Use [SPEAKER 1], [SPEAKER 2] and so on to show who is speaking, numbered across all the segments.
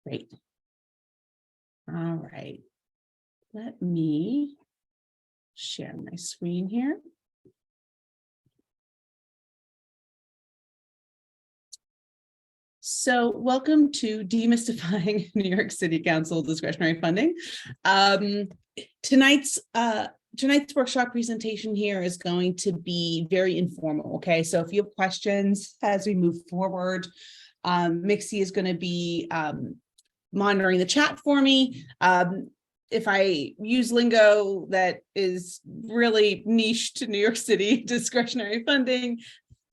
[SPEAKER 1] Great. All right. Let me share my screen here. So welcome to Demystifying New York City Council discretionary funding. Tonight's workshop presentation here is going to be very informal. Okay, so if you have questions as we move forward, Mixie is going to be monitoring the chat for me. If I use lingo that is really niche to New York City discretionary funding,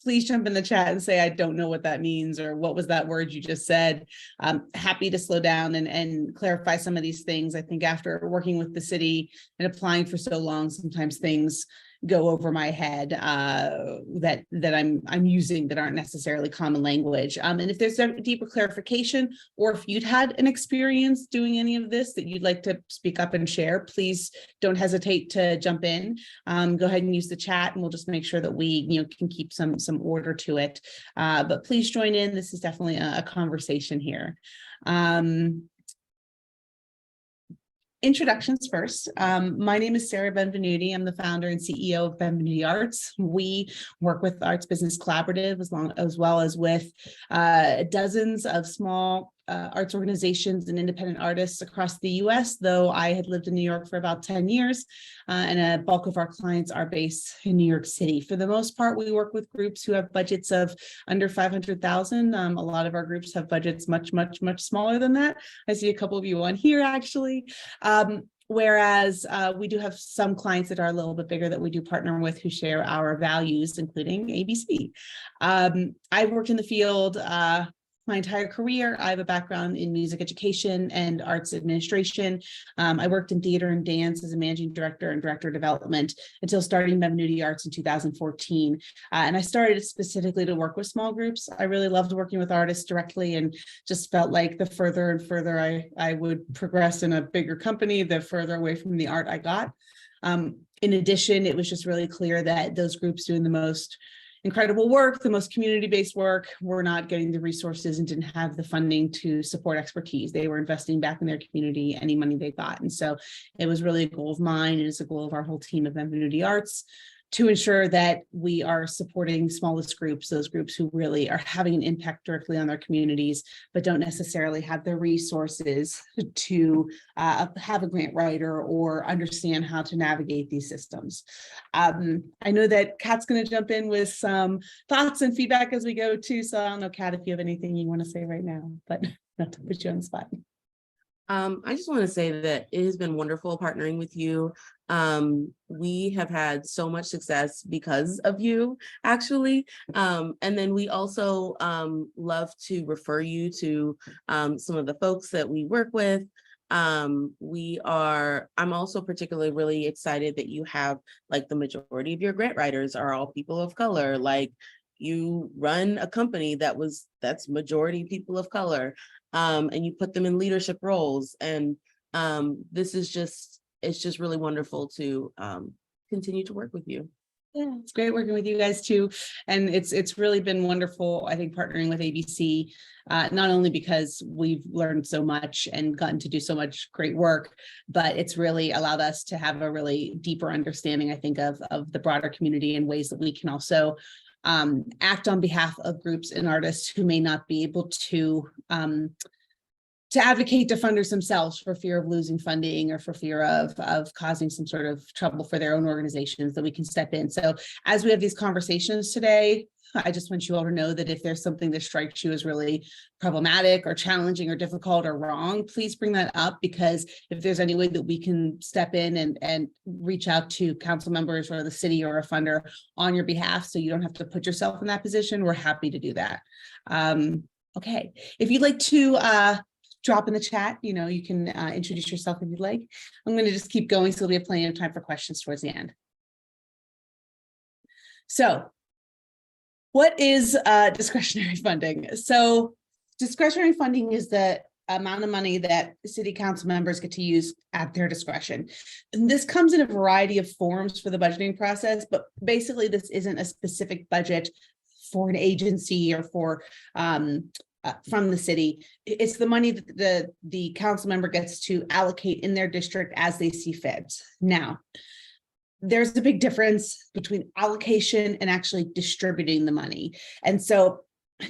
[SPEAKER 1] please jump in the chat and say, I don't know what that means, or what was that word you just said. I'm happy to slow down and clarify some of these things. I think after working with the city and applying for so long, sometimes things go over my head that I'm using that aren't necessarily common language. And if there's a deeper clarification, or if you'd had an experience doing any of this that you'd like to speak up and share, please don't hesitate to jump in. Go ahead and use the chat, and we'll just make sure that we can keep some order to it. But please join in. This is definitely a conversation here. Introductions first. My name is Sarah Benvenuti. I'm the founder and CEO of Benvenuti Arts. We work with Arts Business Collaborative as well as with dozens of small arts organizations and independent artists across the US, though I had lived in New York for about 10 years, and a bulk of our clients are based in New York City. For the most part, we work with groups who have budgets of under 500,000. A lot of our groups have budgets much smaller than that. I see a couple of you on here, actually. Whereas we do have some clients that are a little bit bigger that we do partner with who share our values, including ABC. I've worked in the field my entire career. I have a background in music education and arts administration. I worked in theater and dance as a managing director and director of development until starting Benvenuti Arts in 2014. And I started specifically to work with small groups. I really loved working with artists directly, and just felt like the further and further I would progress in a bigger company, the further away from the art I got. In addition, it was just really clear that those groups doing the most incredible work, the most community-based work, were not getting the resources and didn't have the funding to support expertise. They were investing back in their community any money they got. And so it was really a goal of mine, and it's a goal of our whole team at Benvenuti Arts, to ensure that we are supporting smallest groups, those groups who really are having an impact directly on their communities, but don't necessarily have the resources to have a grant writer or understand how to navigate these systems. I know that Kat's going to jump in with some thoughts and feedback as we go too. So I don't know, Kat, if you have anything you want to say right now, but not to put you on the spot.
[SPEAKER 2] I just want to say that it has been wonderful partnering with you. We have had so much success because of you, actually. And then we also love to refer you to some of the folks that we work with. I'm also particularly really excited that you have, like, the majority of your grant writers are all people of color. Like, you run a company that's majority people of color. And you put them in leadership roles. And it's just really wonderful to continue to work with you.
[SPEAKER 1] Yeah, it's great working with you guys too. And it's really been wonderful, I think, partnering with ABC, not only because we've learned so much and gotten to do so much great work, but it's really allowed us to have a really deeper understanding, I think, of the broader community in ways that we can also act on behalf of groups and artists who may not be able to advocate to funders themselves for fear of losing funding or for fear of causing some sort of trouble for their own organizations, that we can step in. So as we have these conversations today, I just want you all to know that if there's something that strikes you as really problematic or challenging or difficult or wrong, please bring that up, because if there's any way that we can step in and reach out to council members or the city or a funder on your behalf so you don't have to put yourself in that position, we're happy to do that. Okay, if you'd like to drop in the chat, you can introduce yourself if you'd like. I'm going to just keep going so we have plenty of time for questions towards the end. So what is discretionary funding? So discretionary funding is the amount of money that city council members get to use at their discretion. And this comes in a variety of forms for the budgeting process, but basically this isn't a specific budget for an agency or for from the city. It's the money that the council member gets to allocate in their district as they see fit. Now, there's a big difference between allocation and actually distributing the money. And so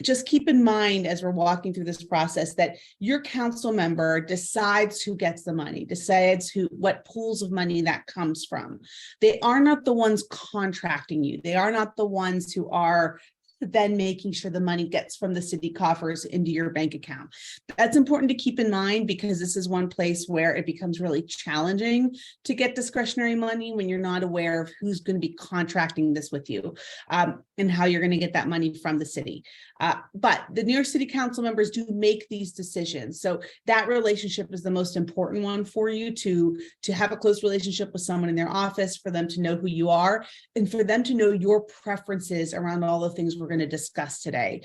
[SPEAKER 1] just keep in mind as we're walking through this process that your council member decides who gets the money, decides what pools of money that comes from. They are not the ones contracting you. They are not the ones who are then making sure the money gets from the city coffers into your bank account. That's important to keep in mind because this is one place where it becomes really challenging to get discretionary money when you're not aware of who's going to be contracting this with you, and how you're going to get that money from the city. But the New York City Council members do make these decisions. So that relationship is the most important one for you to have a close relationship with someone in their office, for them to know who you are, and for them to know your preferences around all the things we're going to discuss today.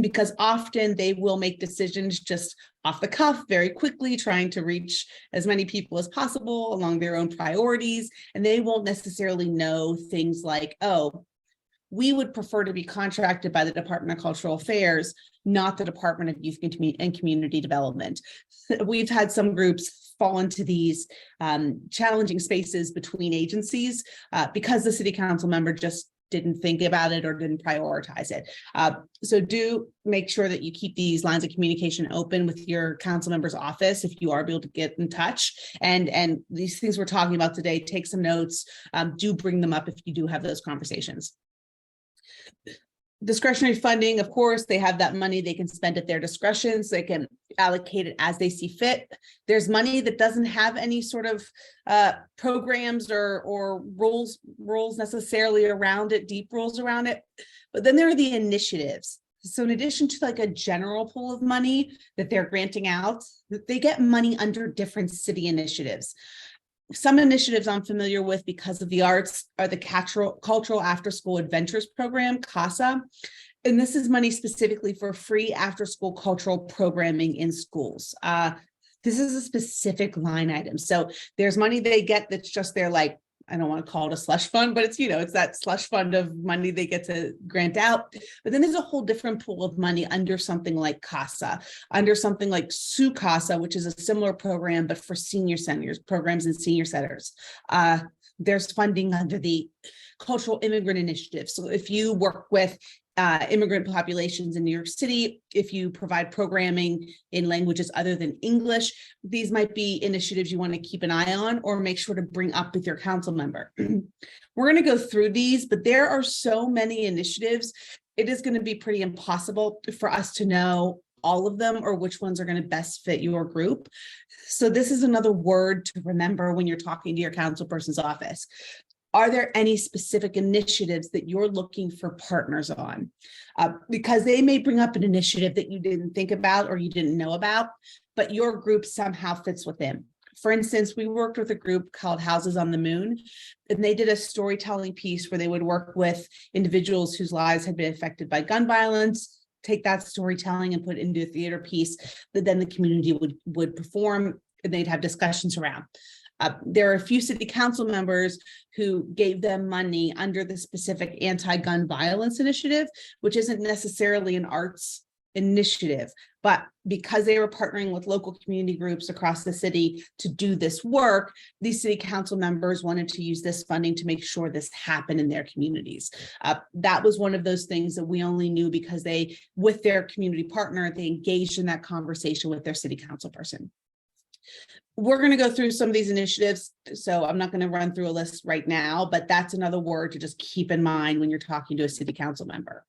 [SPEAKER 1] Because often they will make decisions just off the cuff very quickly, trying to reach as many people as possible along their own priorities. And they won't necessarily know things like, oh, we would prefer to be contracted by the Department of Cultural Affairs, not the Department of Youth and Community Development. We've had some groups fall into these challenging spaces between agencies because the city council member just didn't think about it or didn't prioritize it. So do make sure that you keep these lines of communication open with your council member's office if you are able to get in touch. And these things we're talking about today, take some notes, do bring them up if you do have those conversations. Discretionary funding, of course, they have that money they can spend at their discretion, so they can allocate it as they see fit. There's money that doesn't have any sort of programs or rules necessarily around it, deep rules around it. But then there are the initiatives. So in addition to like a general pool of money that they're granting out, they get money under different city initiatives. Some initiatives I'm familiar with because of the arts are the Cultural After School Adventures Program, CASA. And this is money specifically for free after school cultural programming in schools. This is a specific line item. So there's money they get that's just their, like, I don't want to call it a slush fund, but it's, it's that slush fund of money they get to grant out. But then there's a whole different pool of money under something like CASA, under something like Su Casa, which is a similar program, but for senior centers, programs in senior centers. There's funding under the Cultural Immigrant Initiative. So if you work with immigrant populations in New York City, if you provide programming in languages other than English, these might be initiatives you want to keep an eye on or make sure to bring up with your council member. We're going to go through these, but there are so many initiatives, it is going to be pretty impossible for us to know all of them or which ones are going to best fit your group. So this is another word to remember when you're talking to your council person's office. Are there any specific initiatives that you're looking for partners on? Because they may bring up an initiative that you didn't think about or you didn't know about, but your group somehow fits within. For instance, we worked with a group called Houses on the Moon, and they did a storytelling piece where they would work with individuals whose lives had been affected by gun violence, take that storytelling and put it into a theater piece that then the community would perform, and they'd have discussions around. There are a few city council members who gave them money under the specific anti-gun violence initiative, which isn't necessarily an arts initiative, but because they were partnering with local community groups across the city to do this work, these city council members wanted to use this funding to make sure this happened in their communities. That was one of those things that we only knew because they, with their community partner, they engaged in that conversation with their city council person. We're going to go through some of these initiatives, so I'm not going to run through a list right now, but that's another word to just keep in mind when you're talking to a city council member.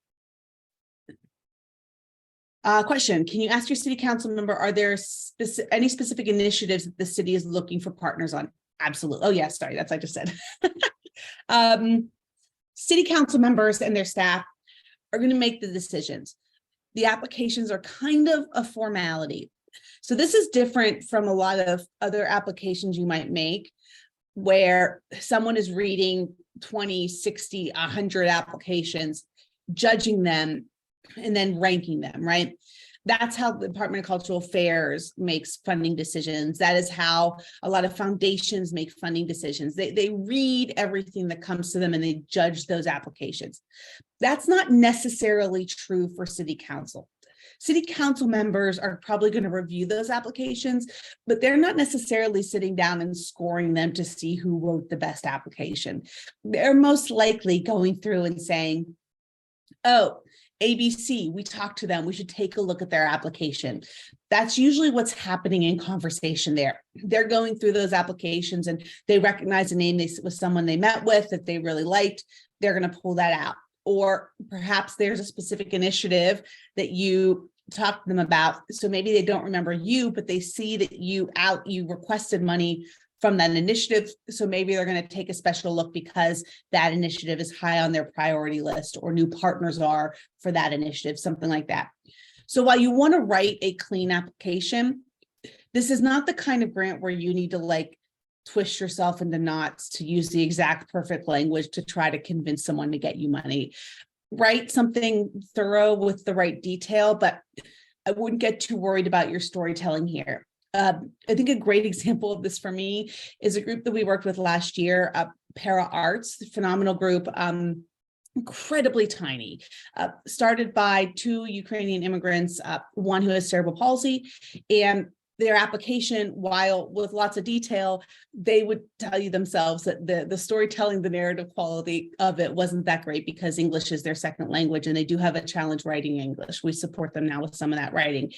[SPEAKER 1] Question, can you ask your city council member, are there any specific initiatives that the city is looking for partners on? Absolutely. Oh, yes, sorry, that's what I just said. City council members and their staff are going to make the decisions. The applications are kind of a formality. So this is different from a lot of other applications you might make where someone is reading 20, 60, 100 applications, judging them, and then ranking them, right? That's how the Department of Cultural Affairs makes funding decisions. That is how a lot of foundations make funding decisions. They read everything that comes to them and they judge those applications. That's not necessarily true for city council. City council members are probably going to review those applications, but they're not necessarily sitting down and scoring them to see who wrote the best application. They're most likely going through and saying, oh, ABC, we talked to them, we should take a look at their application. That's usually what's happening in conversation there. They're going through those applications and they recognize a name with someone they met with that they really liked. They're going to pull that out. Or perhaps there's a specific initiative that you talk to them about. So maybe they don't remember you, but they see that you requested money from that initiative. So maybe they're going to take a special look because that initiative is high on their priority list, or new partners are for that initiative, something like that. So while you want to write a clean application, this is not the kind of grant where you need to like twist yourself into knots to use the exact perfect language to try to convince someone to get you money. Write something thorough with the right detail, but I wouldn't get too worried about your storytelling here. I think a great example of this for me is a group that we worked with last year, Para Arts, phenomenal group, incredibly tiny, started by 2 Ukrainian immigrants, one who has cerebral palsy, and their application, while with lots of detail, they would tell you themselves that the storytelling, the narrative quality of it wasn't that great because English is their second language and they do have a challenge writing English. We support them now with some of that writing.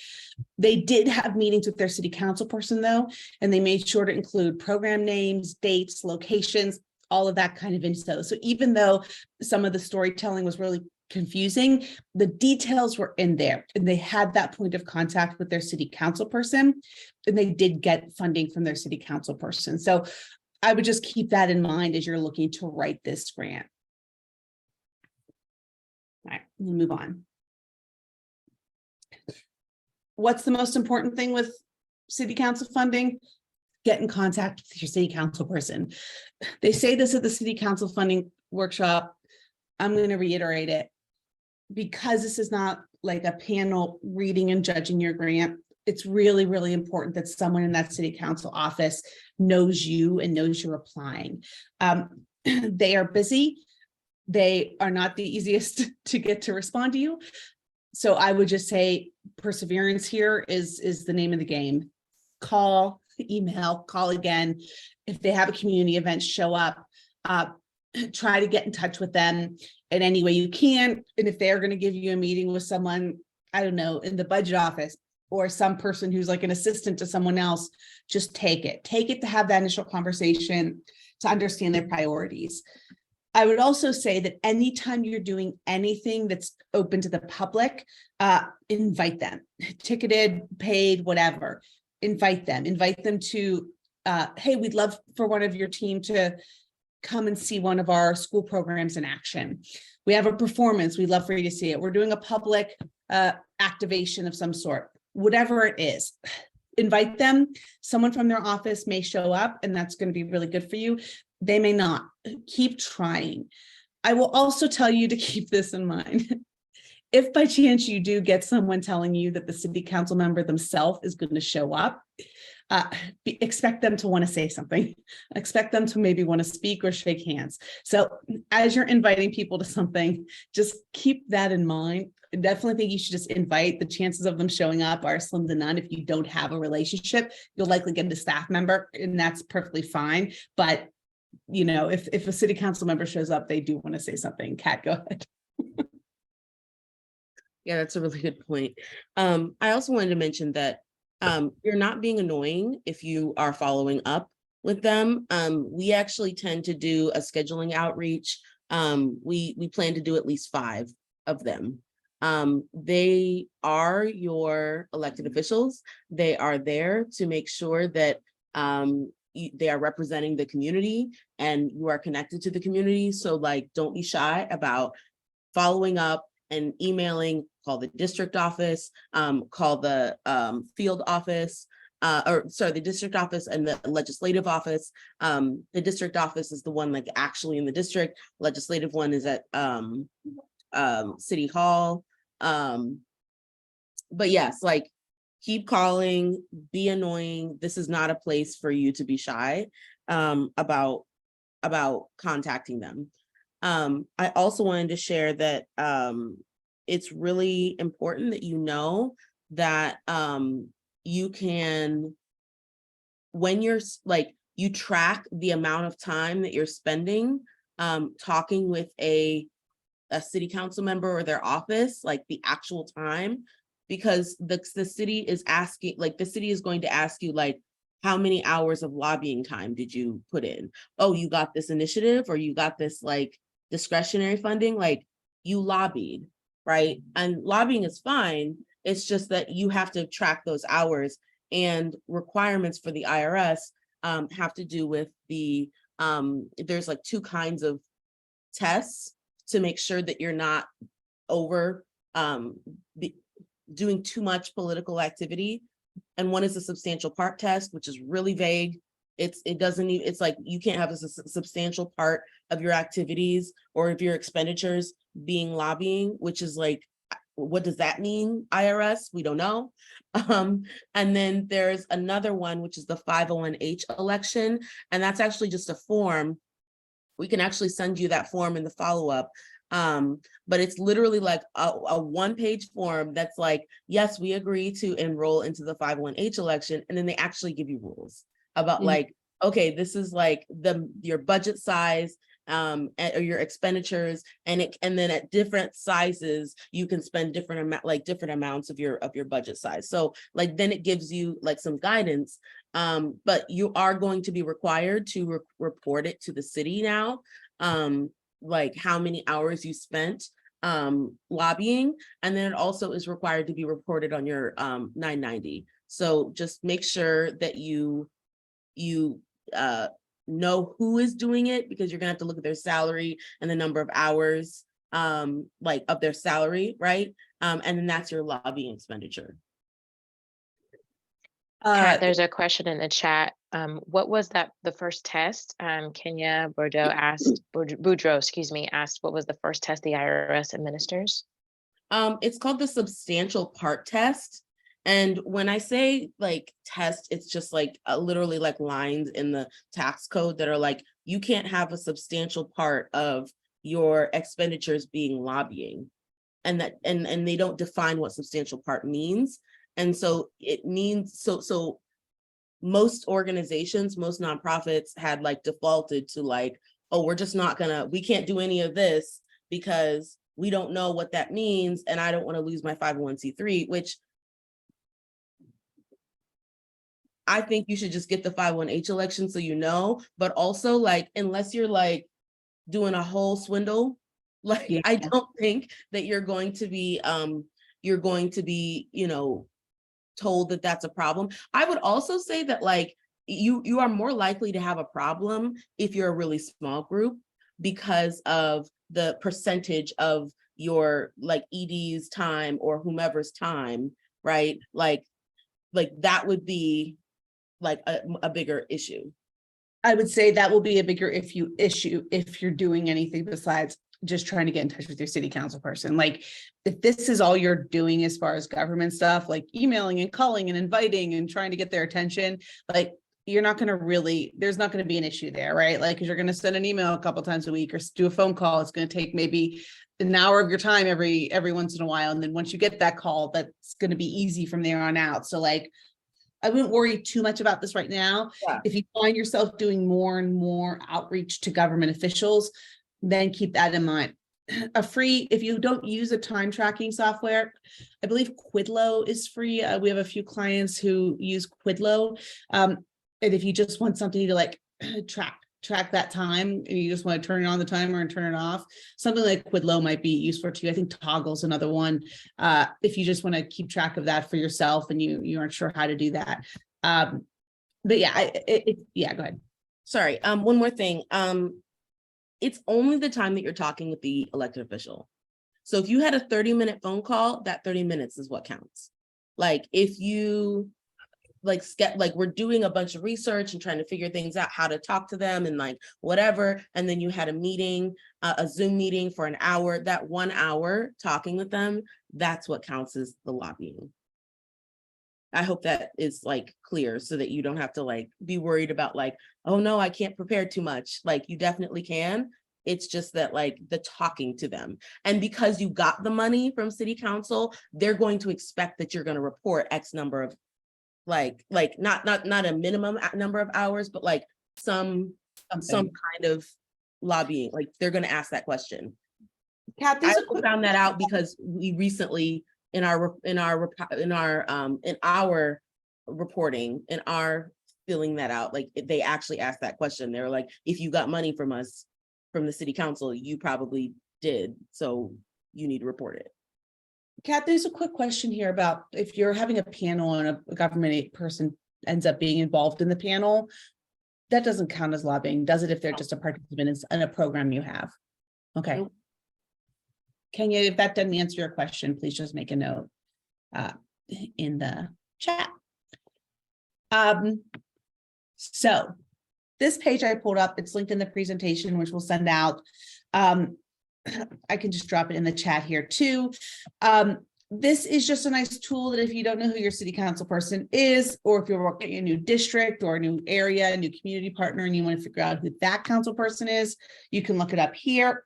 [SPEAKER 1] They did have meetings with their city council person though, and they made sure to include program names, dates, locations, all of that kind of info. So even though some of the storytelling was really confusing, the details were in there and they had that point of contact with their city council person and they did get funding from their city council person. So I would just keep that in mind as you're looking to write this grant. All right, we'll move on. What's the most important thing with city council funding? Get in contact with your city council person. They say this at the city council funding workshop. I'm going to reiterate it. Because this is not like a panel reading and judging your grant, it's really, really important that someone in that city council office knows you and knows you're applying. They are busy. They are not the easiest to get to respond to you. So I would just say perseverance here is the name of the game. Call, email, call again. If they have a community event, show up. Try to get in touch with them in any way you can. And if they're going to give you a meeting with someone, I don't know, in the budget office or some person who's like an assistant to someone else, just take it. Take it to have that initial conversation to understand their priorities. I would also say that anytime you're doing anything that's open to the public, invite them. Ticketed, paid, whatever. Invite them to, hey, we'd love for one of your team to come and see one of our school programs in action. We have a performance. We'd love for you to see it. We're doing a public activation of some sort, whatever it is. Invite them. Someone from their office may show up and that's going to be really good for you. They may not. Keep trying. I will also tell you to keep this in mind. If by chance you do get someone telling you that the city council member themselves is going to show up, expect them to want to say something. Expect them to maybe want to speak or shake hands. So as you're inviting people to something, just keep that in mind. I definitely think you should just invite. The chances of them showing up are slim to none. If you don't have a relationship, you'll likely get a staff member and that's perfectly fine. But you know, if a city council member shows up, they do want to say something. Kat, go ahead.
[SPEAKER 2] Yeah, that's a really good point. I also wanted to mention that you're not being annoying if you are following up with them. We actually tend to do a scheduling outreach. We plan to do at least 5 of them. They are your elected officials. They are there to make sure that they are representing the community and you are connected to the community. So like, don't be shy about following up and emailing. Call the district office, call the field office, the district office and the legislative office. The district office is the one like actually in the district. Legislative one is at City Hall. But yes, like keep calling, be annoying. This is not a place for you to be shy about contacting them. I also wanted to share that it's really important that you know that you can, when you're like, you track the amount of time that you're spending talking with a city council member or their office, like the actual time, because the city is asking, like the city is going to ask you, like, how many hours of lobbying time did you put in? Oh, you got this initiative, or you got this like discretionary funding, like you lobbied, right? And lobbying is fine. It's just that you have to track those hours, and requirements for the IRS have to do with the, there's like two kinds of tests to make sure that you're not over doing too much political activity. And one is a substantial part test, which is really vague. It doesn't even, it's like you can't have a substantial part of your activities or of your expenditures being lobbying, which is like, what does that mean, IRS? We don't know. And then there's another one, which is the 501H election. And that's actually just a form. We can actually send you that form in the follow-up. But it's literally like a one-page form that's like, yes, we agree to enroll into the 501H election. And then they actually give you rules about like, okay, this is like your budget size, or your expenditures, and then at different sizes you can spend different amounts of your budget size. So like then it gives you like some guidance, but you are going to be required to report it to the city now, like how many hours you spent lobbying, and then it also is required to be reported on your 990. So just make sure that you know who is doing it, because you're gonna have to look at their salary and the number of hours like of their salary, right? And then that's your lobbying expenditure.
[SPEAKER 3] Kat, there's a question in the chat. What was the first test? Kenya Boudreaux, excuse me, asked what was the first test the IRS administers?
[SPEAKER 2] It's called the substantial part test. And when I say like test, it's just like literally like lines in the tax code that are like, you can't have a substantial part of your expenditures being lobbying. And that, and they don't define what substantial part means. And so it means, so most organizations, most nonprofits had like defaulted to like, oh, we're just not gonna, we can't do any of this because we don't know what that means. And I don't want to lose my 501c3, which I think you should just get the 501H election so you know, but also like, unless you're like doing a whole swindle, like I don't think that you're going to be, you know, told that that's a problem. I would also say that like you are more likely to have a problem if you're a really small group, because of the percentage of your like ED's time or whomever's time, right? Like that would be like a bigger issue.
[SPEAKER 1] I would say that will be a bigger issue if you're doing anything besides just trying to get in touch with your city council person. Like if this is all you're doing as far as government stuff, like emailing and calling and inviting and trying to get their attention, like you're not going to really, there's not going to be an issue there, right? Like, because you're going to send an email a couple times a week or do a phone call. It's going to take maybe an hour of your time every once in a while. And then once you get that call, that's going to be easy from there on out. So like, I wouldn't worry too much about this right now.
[SPEAKER 2] Yeah.
[SPEAKER 1] If you find yourself doing more and more outreach to government officials, then keep that in mind. If you don't use a time tracking software, I believe Quidlo is free. We have a few clients who use Quidlo. And if you just want something to like track that time, and you just want to turn on the timer and turn it off, something like Quidlo might be useful to you. I think Toggle's another one. If you just want to keep track of that for yourself and you aren't sure how to do that. But yeah, yeah, go ahead.
[SPEAKER 2] Sorry, one more thing. It's only the time that you're talking with the elected official. So if you had a 30-minute phone call, that 30 minutes is what counts. Like if you like we're doing a bunch of research and trying to figure things out, how to talk to them and like whatever, and then you had a meeting, a Zoom meeting for an hour, that 1 hour talking with them, that's what counts as the lobbying. I hope that is like clear so that you don't have to like be worried about like, oh no, I can't prepare too much. Like you definitely can, It's just that like the talking to them. And because you got the money from city council, they're going to expect that you're going to report X number of like not a minimum number of hours, but like some kind of lobbying. Like they're going to ask that question.
[SPEAKER 1] Kat,
[SPEAKER 2] I found that out because we recently in our reporting, in our filling that out, like they actually asked that question. They were like, if you got money from us, from the city council, you probably did, so you need to report it.
[SPEAKER 1] Kat, there's a quick question here about if you're having a panel and a government person ends up being involved in the panel, that doesn't count as lobbying, does it, if they're just a participant in a program you have? Okay.
[SPEAKER 2] Nope.
[SPEAKER 1] Kenya, if that doesn't answer your question, please just make a note in the chat. So this page I pulled up, it's linked in the presentation, which we'll send out. I can just drop it in the chat here too. This is just a nice tool that if you don't know who your city council person is, or if you're working in a new district or a new area, a new community partner, and you want to figure out who that council person is, you can look it up here.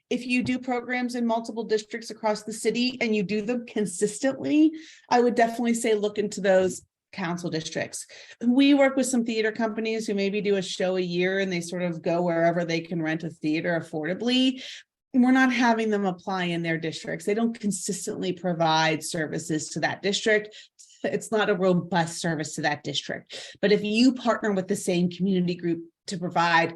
[SPEAKER 1] If you do programs in multiple districts across the city and you do them consistently, I would definitely say look into those council districts. We work with some theater companies who maybe do a show a year and they sort of go wherever they can rent a theater affordably. We're not having them apply in their districts. They don't consistently provide services to that district. It's not a robust service to that district. But if you partner with the same community group to provide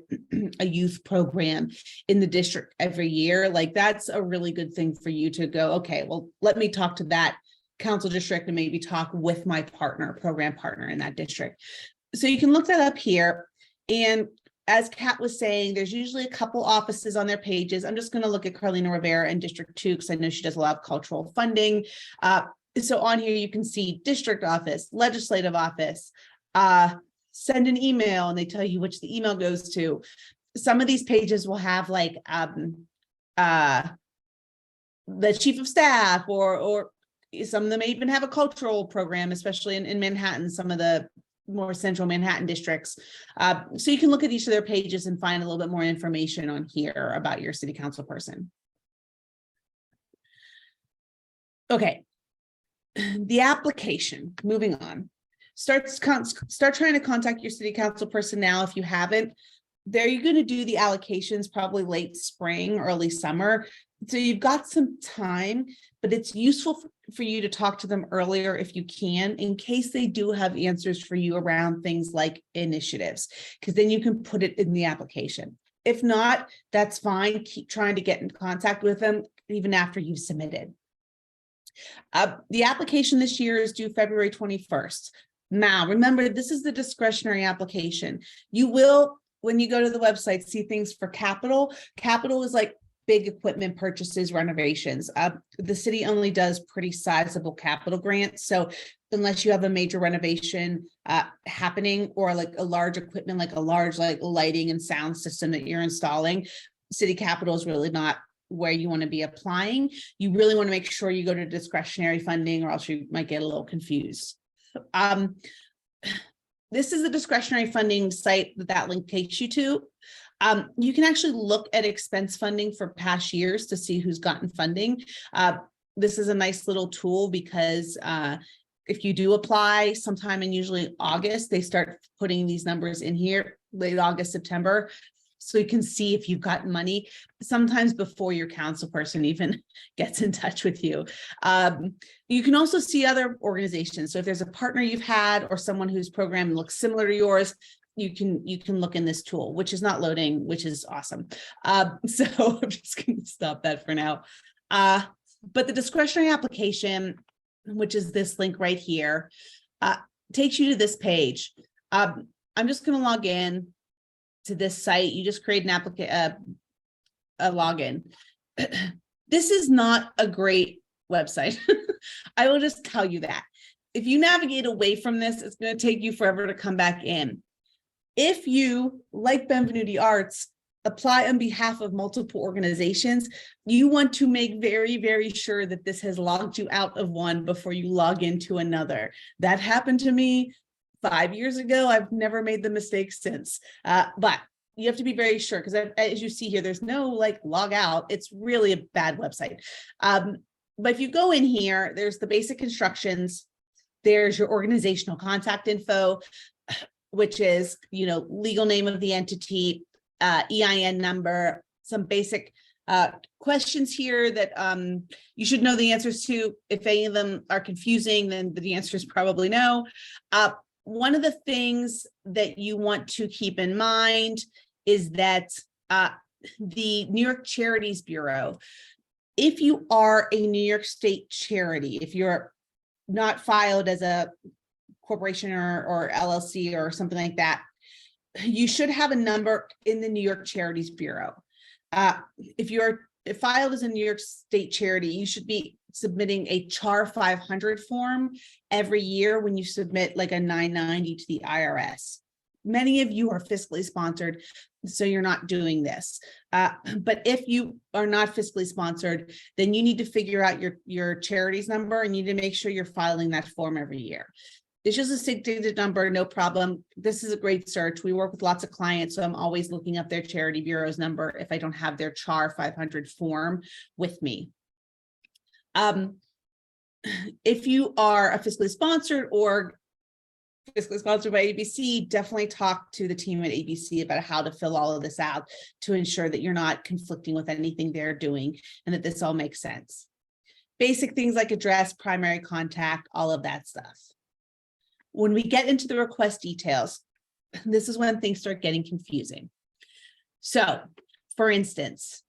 [SPEAKER 1] a youth program in the district every year, like that's a really good thing for you to go, okay, well, let me talk to that council district and maybe talk with my program partner in that district. So you can look that up here. And as Kat was saying, there's usually a couple offices on their pages. I'm just going to look at Carlina Rivera in District 2 because I know she does a lot of cultural funding. So on here, you can see district office, legislative office, send an email, and they tell you which the email goes to. Some of these pages will have like the chief of staff, or some of them may even have a cultural program, especially in Manhattan, some of the more central Manhattan districts. So you can look at each of their pages and find a little bit more information on here about your city council person. Okay, the application, moving on. Start trying to contact your city council person now if you haven't. You're going to do the allocations probably late spring, early summer. So you've got some time, but it's useful for you to talk to them earlier if you can, in case they do have answers for you around things like initiatives, because then you can put it in the application. If not, that's fine. Keep trying to get in contact with them even after you've submitted. The application this year is due February 21st. Now, remember, this is the discretionary application. You will, when you go to the website, see things for capital. Capital is like big equipment purchases, renovations. The city only does pretty sizable capital grants. So unless you have a major renovation happening, or like a large equipment, like a large like lighting and sound system that you're installing, city capital is really not where you want to be applying. You really want to make sure you go to discretionary funding, or else you might get a little confused. This is the discretionary funding site that link takes you to. You can actually look at expense funding for past years to see who's gotten funding. This is a nice little tool because if you do apply sometime in usually August, they start putting these numbers in here, late August, September. So you can see if you've gotten money sometimes before your council person even gets in touch with you. You can also see other organizations. So if there's a partner you've had or someone whose program looks similar to yours, you can look in this tool, which is not loading, which is awesome. So I'm just going to stop that for now. But the discretionary application, which is this link right here, takes you to this page. I'm just going to log in to this site. You just create an a login. This is not a great website. I will just tell you that. If you navigate away from this, it's going to take you forever to come back in. If you, like Benvenuti Arts, apply on behalf of multiple organizations, you want to make very, very sure that this has logged you out of one before you log into another. That happened to me 5 years ago. I've never made the mistake since. But you have to be very sure, because as you see here, there's no like log out. It's really a bad website. But if you go in here, there's the basic instructions. There's your organizational contact info, which is, legal name of the entity, EIN number, some basic questions here that you should know the answers to. If any of them are confusing, then the answer is probably no. One of the things that you want to keep in mind is that the New York Charities Bureau, if you are a New York State charity, if you're not filed as a corporation or LLC or something like that, you should have a number in the New York Charities Bureau. If you're filed as a New York State charity, you should be submitting a CHAR 500 form every year when you submit like a 990 to the IRS. Many of you are fiscally sponsored, so you're not doing this. But if you are not fiscally sponsored, then you need to figure out your charities number, and you need to make sure you're filing that form every year. It's just a 6-digit number, no problem. This is a great search. We work with lots of clients, so I'm always looking up their charity bureau's number if I don't have their CHAR 500 form with me. If you are a fiscally sponsored or fiscally sponsored by ABC, definitely talk to the team at ABC about how to fill all of this out to ensure that you're not conflicting with anything they're doing and that this all makes sense. Basic things like address, primary contact, all of that stuff. When we get into the request details, this is when things start getting confusing. So, for instance,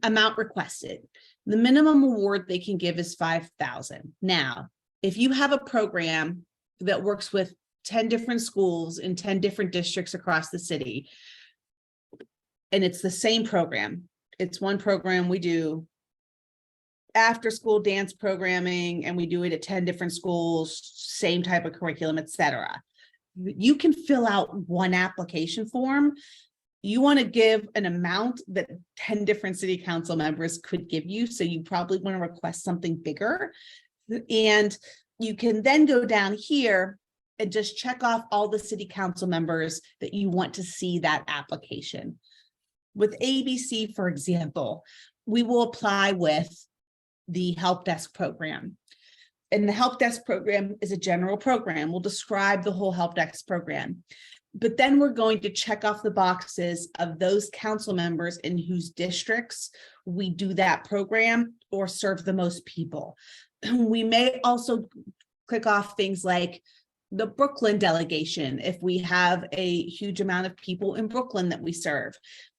[SPEAKER 1] amount requested. The minimum award they can give is $5,000. Now, if you have a program that works with 10 different schools in 10 different districts across the city, and it's the same program, it's one program, we do after school dance programming, and we do it at 10 different schools, same type of curriculum, etc. You can fill out one application form. You want to give an amount that 10 different city council members could give you. So you probably want to request something bigger. And you can then go down here and just check off all the city council members that you want to see that application. With ABC, for example, we will apply with the help desk program. And the help desk program is a general program. We'll describe the whole help desk program. But then we're going to check off the boxes of those council members in whose districts we do that program or serve the most people. We may also click off things like the Brooklyn delegation, if we have a huge amount of people in Brooklyn that we serve.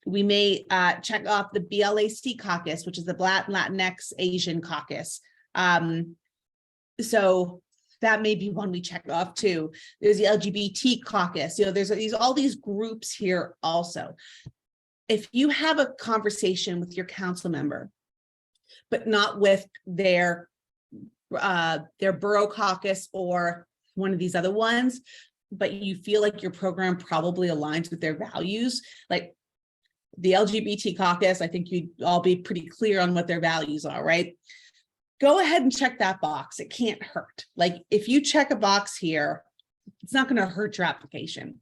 [SPEAKER 1] We may check off the BLAC caucus, which is the Black, Latinx, Asian caucus. So that may be one we check off too. There's the LGBT caucus. There's all these groups here also. If you have a conversation with your council member, but not with their borough caucus or one of these other ones, but you feel like your program probably aligns with their values, like the LGBT caucus, I think you'd all be pretty clear on what their values are, right? Go ahead and check that box. It can't hurt. Like if you check a box here, it's not going to hurt your application.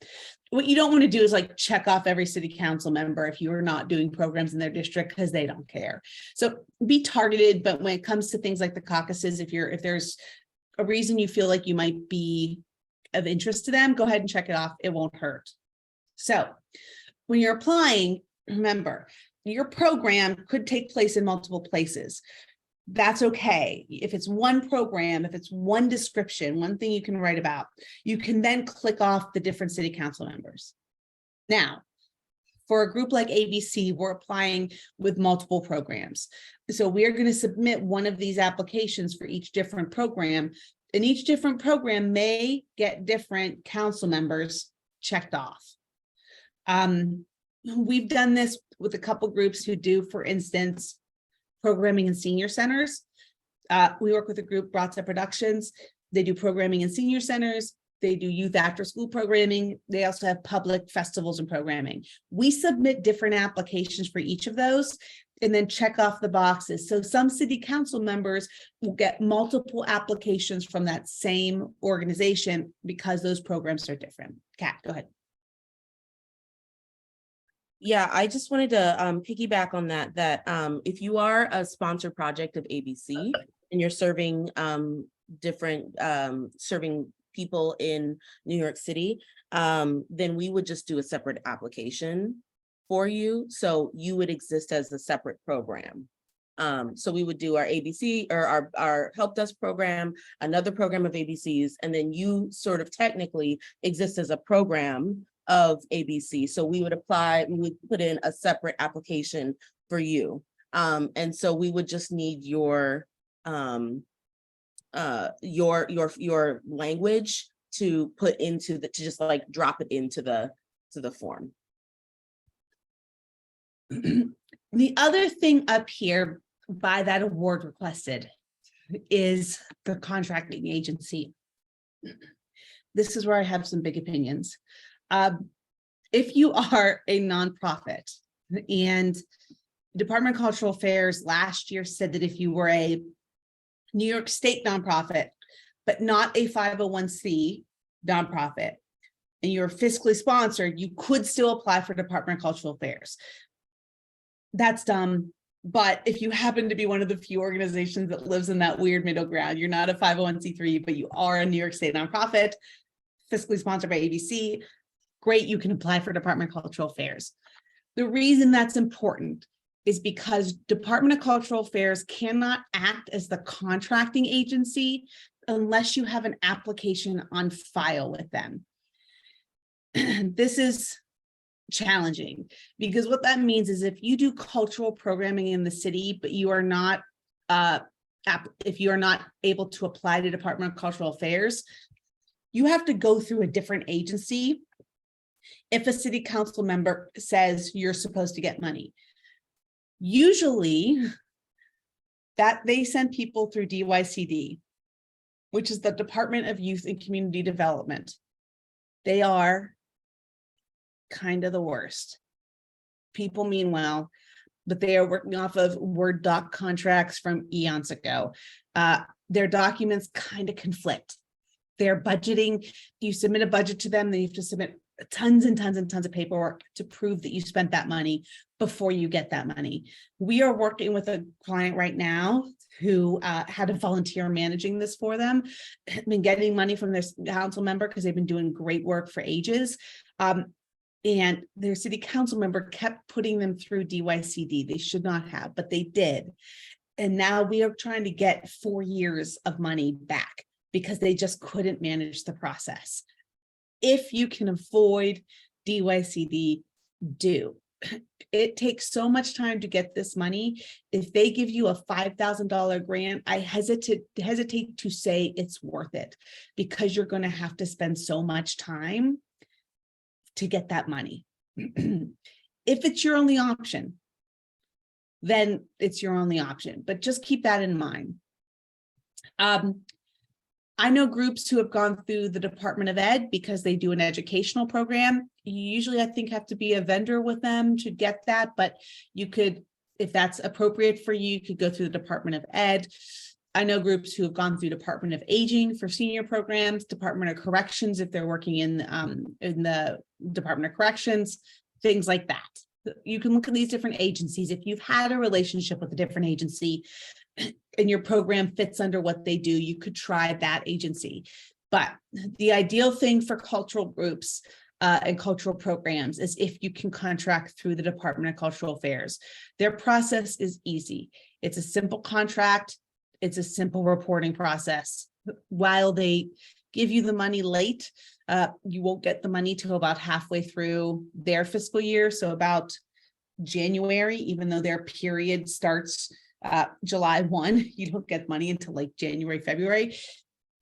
[SPEAKER 1] What you don't want to do is like check off every city council member if you are not doing programs in their district because they don't care. So be targeted, but when it comes to things like the caucuses, if there's a reason you feel like you might be of interest to them, go ahead and check it off. It won't hurt. So when you're applying, remember, your program could take place in multiple places. That's okay. If it's one program, if it's one description, one thing you can write about, you can then click off the different city council members. Now, for a group like ABC, we're applying with multiple programs. So we're going to submit one of these applications for each different program, and each different program may get different council members checked off. We've done this with a couple groups who do, for instance, programming in senior centers. We work with a group, Bratza Productions. They do programming in senior centers. They do youth after school programming. They also have public festivals and programming. We submit different applications for each of those and then check off the boxes. So some city council members will get multiple applications from that same organization because those programs are different. Kat, go ahead.
[SPEAKER 2] Yeah, I just wanted to piggyback on that if you are a sponsored project of ABC and you're serving different serving people in New York City, then we would just do a separate application for you. So you would exist as a separate program. So we would do our ABC or our help desk program, another program of ABCs, and then you sort of technically exist as a program of ABC. So we would put in a separate application for you. And so we would just need your language to put into to just like drop it into the form.
[SPEAKER 1] The other thing up here by that award requested is the contracting agency. This is where I have some big opinions. If you are a nonprofit, and Department of Cultural Affairs last year said that if you were a New York State nonprofit, but not a 501c nonprofit, and you're fiscally sponsored, you could still apply for Department of Cultural Affairs. That's dumb. But if you happen to be one of the few organizations that lives in that weird middle ground, you're not a 501c3, but you are a New York State nonprofit, fiscally sponsored by ABC, great, you can apply for Department of Cultural Affairs. The reason that's important is because Department of Cultural Affairs cannot act as the contracting agency unless you have an application on file with them. This is challenging because what that means is if you do cultural programming in the city, but you are not, if you are not able to apply to Department of Cultural Affairs, you have to go through a different agency if a city council member says you're supposed to get money. Usually that they send people through DYCD, which is the Department of Youth and Community Development. They are kind of the worst. People mean well, but they are working off of Word doc contracts from eons ago. Their documents kind of conflict. They're budgeting. You submit a budget to them, then you have to submit tons and tons and tons of paperwork to prove that you spent that money before you get that money. We are working with a client right now who had a volunteer managing this for them, been getting money from their council member because they've been doing great work for ages. And their city council member kept putting them through DYCD. They should not have, but they did. And now we are trying to get 4 years of money back because they just couldn't manage the process. If you can avoid DYCD, do. It takes so much time to get this money. If they give you a $5,000 grant, I hesitate to say it's worth it because you're going to have to spend so much time to get that money. If it's your only option, then it's your only option, but just keep that in mind. I know groups who have gone through the Department of Ed because they do an educational program. You usually, I think, have to be a vendor with them to get that, but you could, if that's appropriate for you, you could go through the Department of Ed. I know groups who have gone through Department of Aging for senior programs, Department of Corrections if they're working in the Department of Corrections, things like that. You can look at these different agencies. If you've had a relationship with a different agency and your program fits under what they do, you could try that agency. But the ideal thing for cultural groups and cultural programs is if you can contract through the Department of Cultural Affairs. Their process is easy. It's a simple contract. It's a simple reporting process. While they give you the money late, you won't get the money till about halfway through their fiscal year. So about January, even though their period starts July 1, you don't get money until like January, February.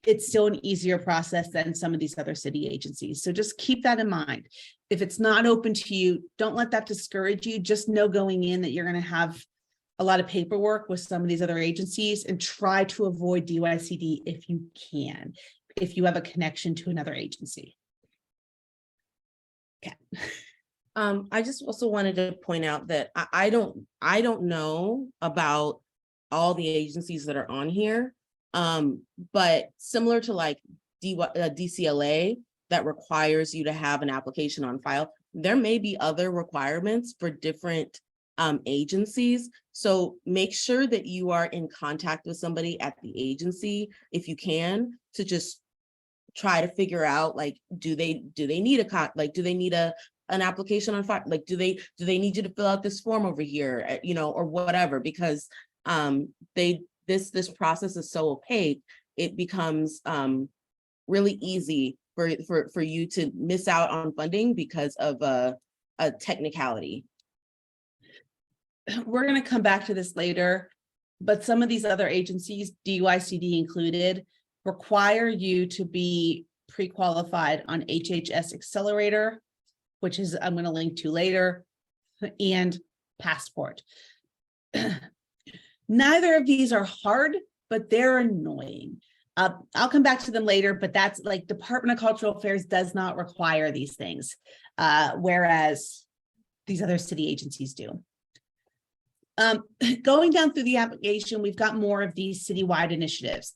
[SPEAKER 1] It's still an easier process than some of these other city agencies. So just keep that in mind. If it's not open to you, don't let that discourage you. Just know going in that you're going to have a lot of paperwork with some of these other agencies and try to avoid DYCD if you can, if you have a connection to another agency. Okay.
[SPEAKER 2] I just also wanted to point out that I don't know about all the agencies that are on here, but similar to like DCLA that requires you to have an application on file, there may be other requirements for different agencies. So make sure that you are in contact with somebody at the agency, if you can, to just try to figure out, like, do they need do they need an application on file? Like, do they need you to fill out this form over here, you know, or whatever, because this process is so opaque, it becomes really easy for you to miss out on funding because of a technicality.
[SPEAKER 1] We're going to come back to this later, but some of these other agencies, DYCD included, require you to be pre-qualified on HHS Accelerator, which is I'm going to link to later, and Passport. Neither of these are hard, but they're annoying. I'll come back to them later, but that's like Department of Cultural Affairs does not require these things, whereas these other city agencies do. Going down through the application, we've got more of these citywide initiatives.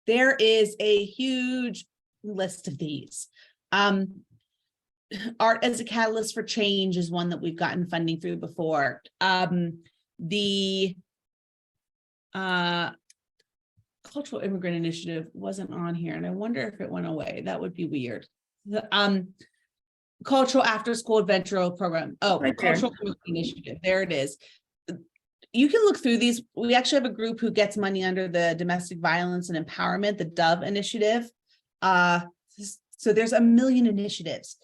[SPEAKER 1] There is a huge list of these. Art as a Catalyst for Change is one that we've gotten funding through before. The Cultural Immigrant Initiative wasn't on here, and I wonder if it went away. That would be weird. The Cultural After School Adventure Program. Oh,
[SPEAKER 2] Right there.
[SPEAKER 1] Cultural Immigrant Initiative. There it is. You can look through these. We actually have a group who gets money under the Domestic Violence and Empowerment, the DOVE initiative. So there's a million initiatives.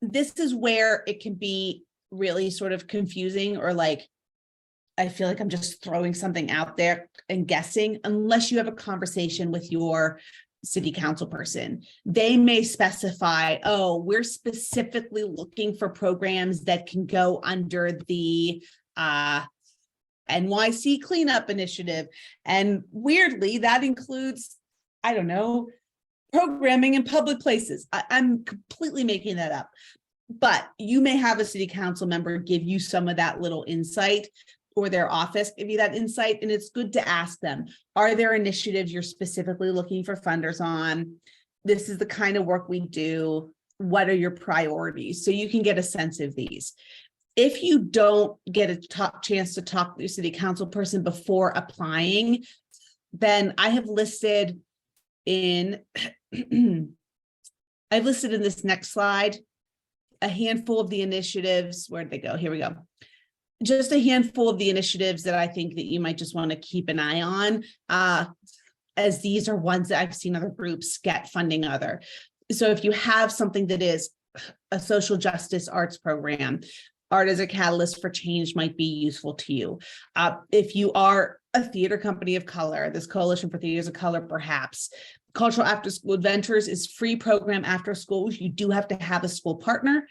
[SPEAKER 1] This is where it can be really sort of confusing, or like, I feel like I'm just throwing something out there and guessing, unless you have a conversation with your city council person. They may specify, oh, we're specifically looking for programs that can go under the NYC cleanup initiative. And weirdly, that includes, I don't know, programming in public places. I'm completely making that up. But you may have a city council member give you some of that little insight, or their office give you that insight. And it's good to ask them, are there initiatives you're specifically looking for funders on? This is the kind of work we do. What are your priorities? So you can get a sense of these. If you don't get a chance to talk to your city council person before applying, then I have listed in, I've listed in this next slide, a handful of the initiatives. Where'd they go? Here we go. Just a handful of the initiatives that I think that you might just want to keep an eye on, as these are ones that I've seen other groups get funding other. So if you have something that is a social justice arts program, Art as a Catalyst for Change might be useful to you. If you are a theater company of color, this Coalition for Theaters of Color, perhaps. Cultural After School Adventures is free program after school. You do have to have a school partner.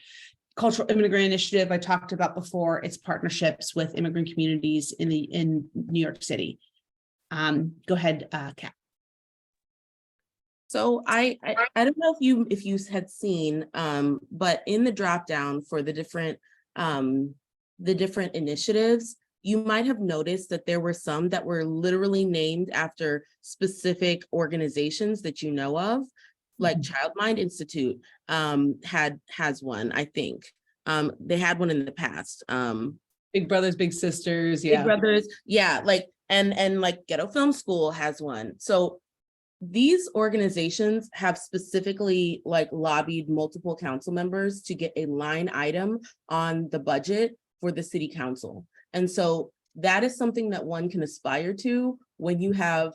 [SPEAKER 1] Cultural Immigrant Initiative, I talked about before, it's partnerships with immigrant communities in New York City. Go ahead, Kat.
[SPEAKER 2] So I don't know if you had seen, but in the drop down for the different initiatives, you might have noticed that there were some that were literally named after specific organizations that you know of, like Child Mind Institute has one, I think. They had one in the past.
[SPEAKER 1] Big Brothers, Big Sisters,
[SPEAKER 2] Big Brothers, yeah, like and like Ghetto Film School has one. So these organizations have specifically like lobbied multiple council members to get a line item on the budget for the city council. And so that is something that one can aspire to when you have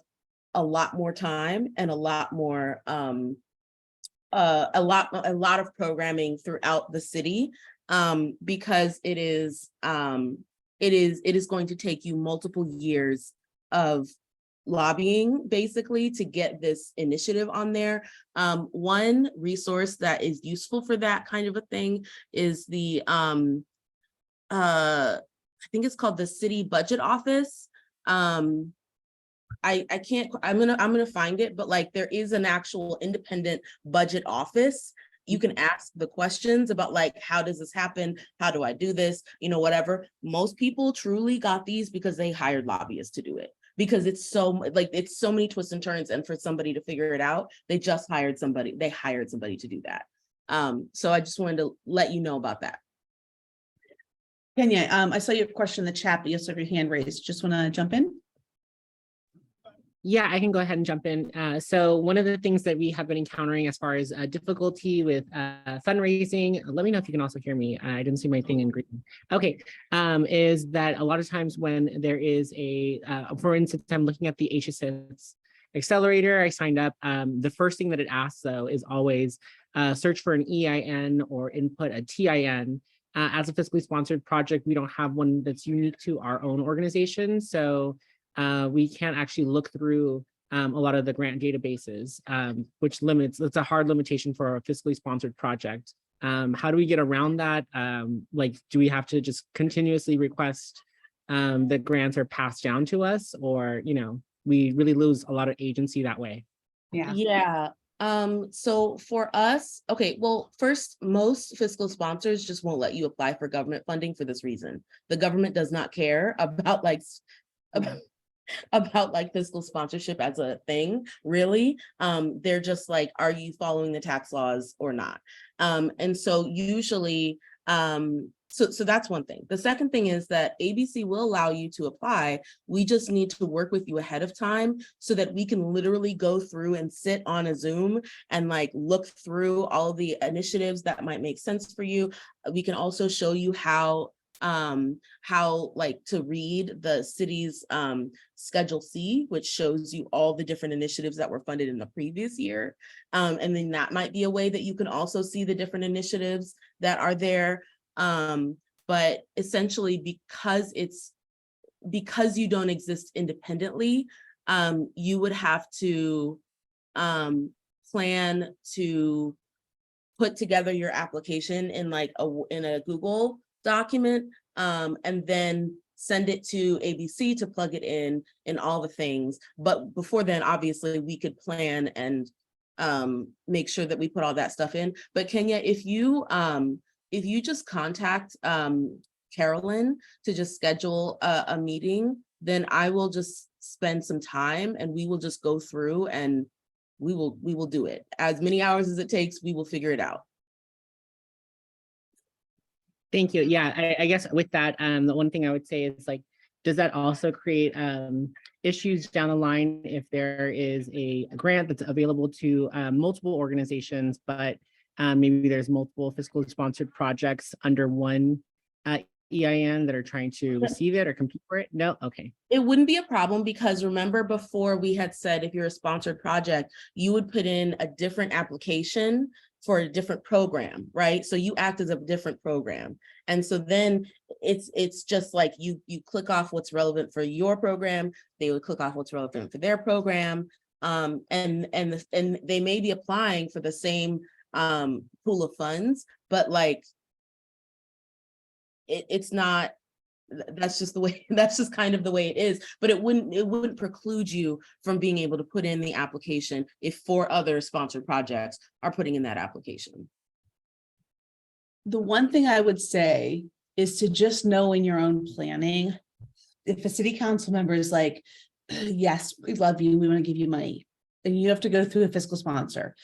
[SPEAKER 2] a lot more time and a lot more a lot of programming throughout the city, because it is going to take you multiple years of lobbying basically to get this initiative on there. One resource that is useful for that kind of a thing is the I think it's called the City Budget Office. I can't, I'm gonna find it, but like there is an actual independent budget office. You can ask the questions about like, how does this happen? How do I do this? You know, whatever. Most people truly got these because they hired lobbyists to do it, because it's so many twists and turns. And for somebody to figure it out, they hired somebody to do that. So I just wanted to let you know about that.
[SPEAKER 1] Kenya, I saw your question in the chat, but you also have your hand raised. Just want to jump in?
[SPEAKER 4] Yeah, I can go ahead and jump in. So one of the things that we have been encountering as far as difficulty with fundraising, let me know if you can also hear me. I didn't see my thing in green. Okay, is that a lot of times when there is a, for instance, I'm looking at the HSS Accelerator, I signed up. The first thing that it asks though is always search for an EIN or input a TIN. As a fiscally sponsored project, we don't have one that's unique to our own organization. So we can't actually look through a lot of the grant databases, which limits, that's a hard limitation for a fiscally sponsored project. How do we get around that? Like, do we have to just continuously request that grants are passed down to us, or, you know, we really lose a lot of agency that way?
[SPEAKER 2] Yeah. So for us, okay, well, first, most fiscal sponsors just won't let you apply for government funding for this reason. The government does not care about like fiscal sponsorship as a thing, really. They're just like, are you following the tax laws or not? And so usually, so that's one thing. The second thing is that ABC will allow you to apply. We just need to work with you ahead of time so that we can literally go through and sit on a Zoom and like look through all of the initiatives that might make sense for you. We can also show you how like to read the city's Schedule C, which shows you all the different initiatives that were funded in the previous year. And then that might be a way that you can also see the different initiatives that are there. But essentially, because you don't exist independently, you would have to plan to put together your application in like in a Google document, and then send it to ABC to plug it in all the things. But before then, obviously, we could plan and make sure that we put all that stuff in. But Kenya, if you just contact Carolyn to just schedule a meeting, then I will just spend some time and we will just go through and we will do it. As many hours as it takes, we will figure it out.
[SPEAKER 4] Thank you. Yeah, I guess with that, the one thing I would say is like, does that also create issues down the line if there is a grant that's available to multiple organizations, but maybe there's multiple fiscally sponsored projects under one EIN that are trying to receive it or compete for it? No? Okay.
[SPEAKER 2] It wouldn't be a problem because remember before we had said if you're a sponsored project, you would put in a different application for a different program, right? So you act as a different program. And so then it's just like you click off what's relevant for your program, they would click off what's relevant for their program. And they may be applying for the same pool of funds, but like it's not, that's just the way, that's just kind of the way it is. But it wouldn't preclude you from being able to put in the application if 4 other sponsored projects are putting in that application.
[SPEAKER 1] The one thing I would say is to just know in your own planning, if a city council member is like, yes, we love you, we want to give you money, then you have to go through a fiscal sponsor.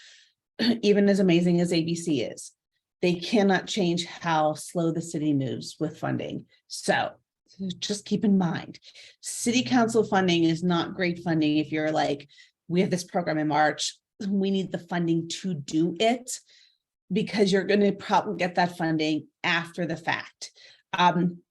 [SPEAKER 1] Even as amazing as ABC is, they cannot change how slow the city moves with funding. So just keep in mind, city council funding is not great funding. If you're like, we have this program in March, we need the funding to do it, because you're going to probably get that funding after the fact.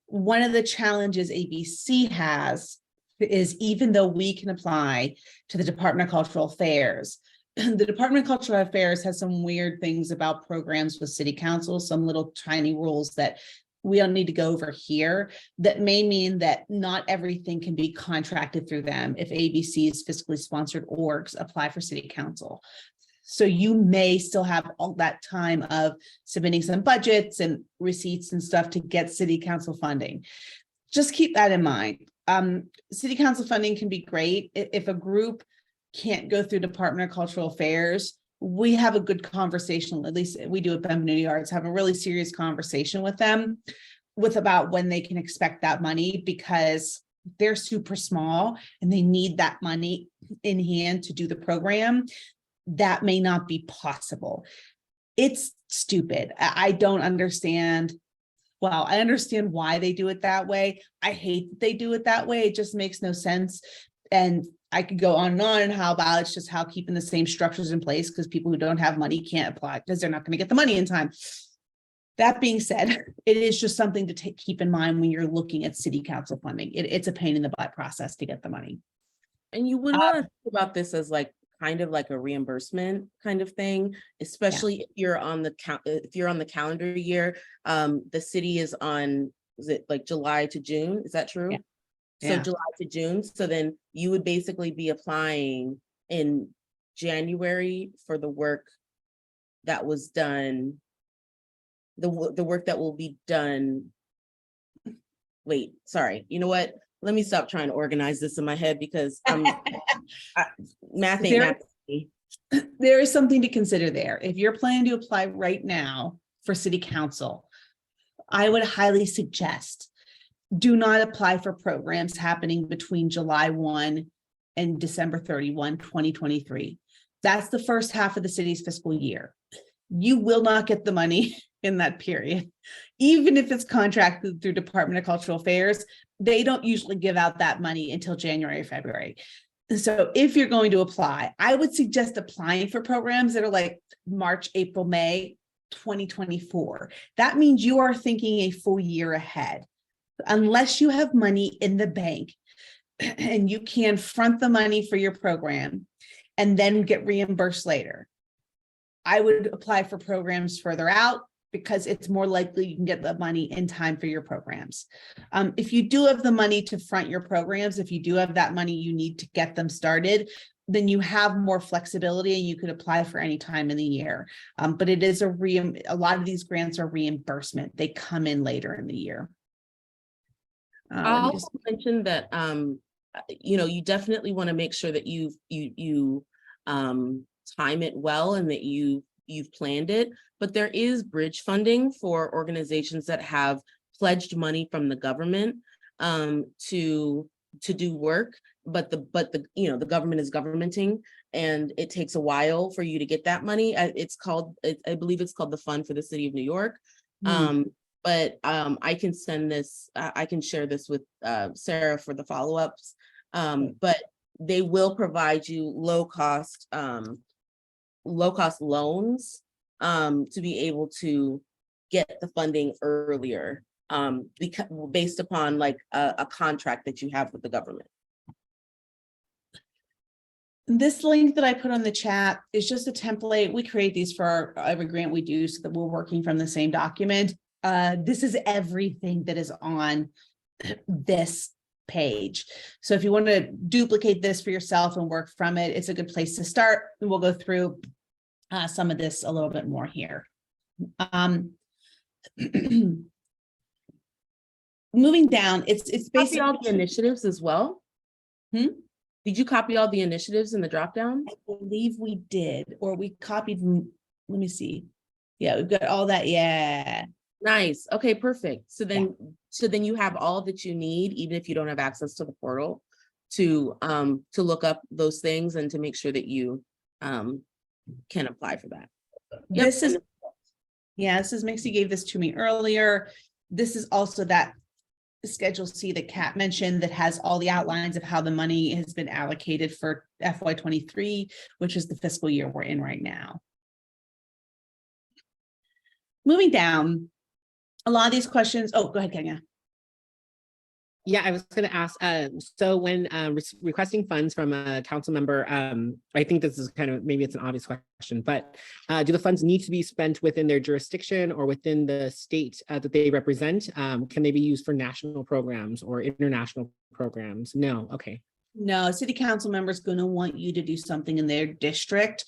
[SPEAKER 1] One of the challenges ABC has is, even though we can apply to the Department of Cultural Affairs, the Department of Cultural Affairs has some weird things about programs with city council, some little tiny rules that we don't need to go over here, that may mean that not everything can be contracted through them if ABC's fiscally sponsored orgs apply for city council. So you may still have all that time of submitting some budgets and receipts and stuff to get city council funding. Just keep that in mind. City council funding can be great. If a group can't go through Department of Cultural Affairs, we have a good conversation, at least we do at Benvenuti Arts, have a really serious conversation with them about when they can expect that money, because they're super small and they need that money in hand to do the program. That may not be possible. It's stupid. I don't understand. Well, I understand why they do it that way. I hate that they do it that way. It just makes no sense. And I could go on and how about it's just how keeping the same structures in place because people who don't have money can't apply because they're not going to get the money in time. That being said, it is just something to keep in mind when you're looking at city council funding. It's a pain in the butt process to get the money.
[SPEAKER 2] And you would want to think about this as like kind of like a reimbursement kind of thing, especially if you're on the calendar year. The city is on, is it like July to June? Is that true?
[SPEAKER 1] Yeah.
[SPEAKER 2] So
[SPEAKER 1] Yeah.
[SPEAKER 2] July to June. So then you would basically be applying in January for the work that was done, the work that will be done. Wait, sorry. You know what? Let me stop trying to organize this in my head because math ain't math.
[SPEAKER 1] There is something to consider there. If you're planning to apply right now for city council, I would highly suggest do not apply for programs happening between July 1 and December 31, 2023. That's the first half of the city's fiscal year. You will not get the money in that period. Even if it's contracted through Department of Cultural Affairs, they don't usually give out that money until January, February. So if you're going to apply, I would suggest applying for programs that are like March, April, May, 2024. That means you are thinking a full year ahead. Unless you have money in the bank and you can front the money for your program and then get reimbursed later, I would apply for programs further out because it's more likely you can get the money in time for your programs. If you do have the money to front your programs, if you do have that money you need to get them started, then you have more flexibility and you could apply for any time in the year. But it is a lot of these grants are reimbursement. They come in later in the year.
[SPEAKER 2] I'll also mention that you definitely want to make sure that you time it well and that you've planned it. But there is bridge funding for organizations that have pledged money from the government to do work, but the government is governmenting, and it takes a while for you to get that money. I believe it's called the Fund for the City of New York. But I can send this, I can share this with Sarah for the follow-ups. But they will provide you low cost loans to be able to get the funding earlier, based upon like a contract that you have with the government.
[SPEAKER 1] This link that I put on the chat is just a template. We create these for every grant we do so that we're working from the same document. This is everything that is on this page. So if you want to duplicate this for yourself and work from it, it's a good place to start. And we'll go through some of this a little bit more here. Moving down, it's basically
[SPEAKER 2] all the initiatives as well. Did you copy all the initiatives in the drop down?
[SPEAKER 1] I believe we did, or we copied. Let me see. Yeah, we've got all that. Yeah.
[SPEAKER 2] Nice. Okay, perfect. So then you have all that you need, even if you don't have access to the portal, to look up those things and to make sure that you can apply for that.
[SPEAKER 1] This is Mixie gave this to me earlier. This is also that Schedule C that Kat mentioned that has all the outlines of how the money has been allocated for FY23, which is the fiscal year we're in right now. Moving down, a lot of these questions. Oh, go ahead, Kenya.
[SPEAKER 4] Yeah, I was going to ask, so when requesting funds from a council member, I think this is kind of, maybe it's an obvious question, but do the funds need to be spent within their jurisdiction or within the state that they represent? Can they be used for national programs or international programs? No, okay.
[SPEAKER 1] No, city council member is going to want you to do something in their district.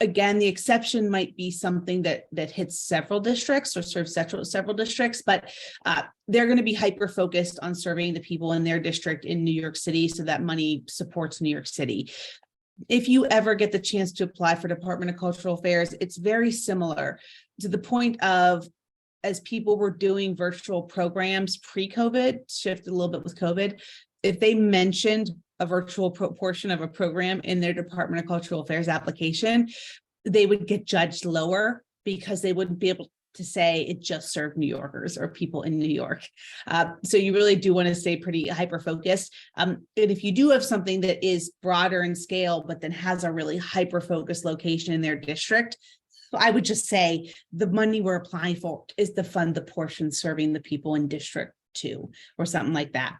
[SPEAKER 1] Again, the exception might be something that hits several districts or serves several districts, but they're going to be hyper focused on serving the people in their district in New York City, so that money supports New York City. If you ever get the chance to apply for Department of Cultural Affairs, it's very similar to the point of, as people were doing virtual programs pre-COVID, shifted a little bit with COVID, if they mentioned a virtual portion of a program in their Department of Cultural Affairs application, they would get judged lower because they wouldn't be able to say it just served New Yorkers or people in New York. So you really do want to stay pretty hyper-focused. And if you do have something that is broader in scale, but then has a really hyper-focused location in their district, I would just say the money we're applying for is to fund the portion serving the people in District 2 or something like that.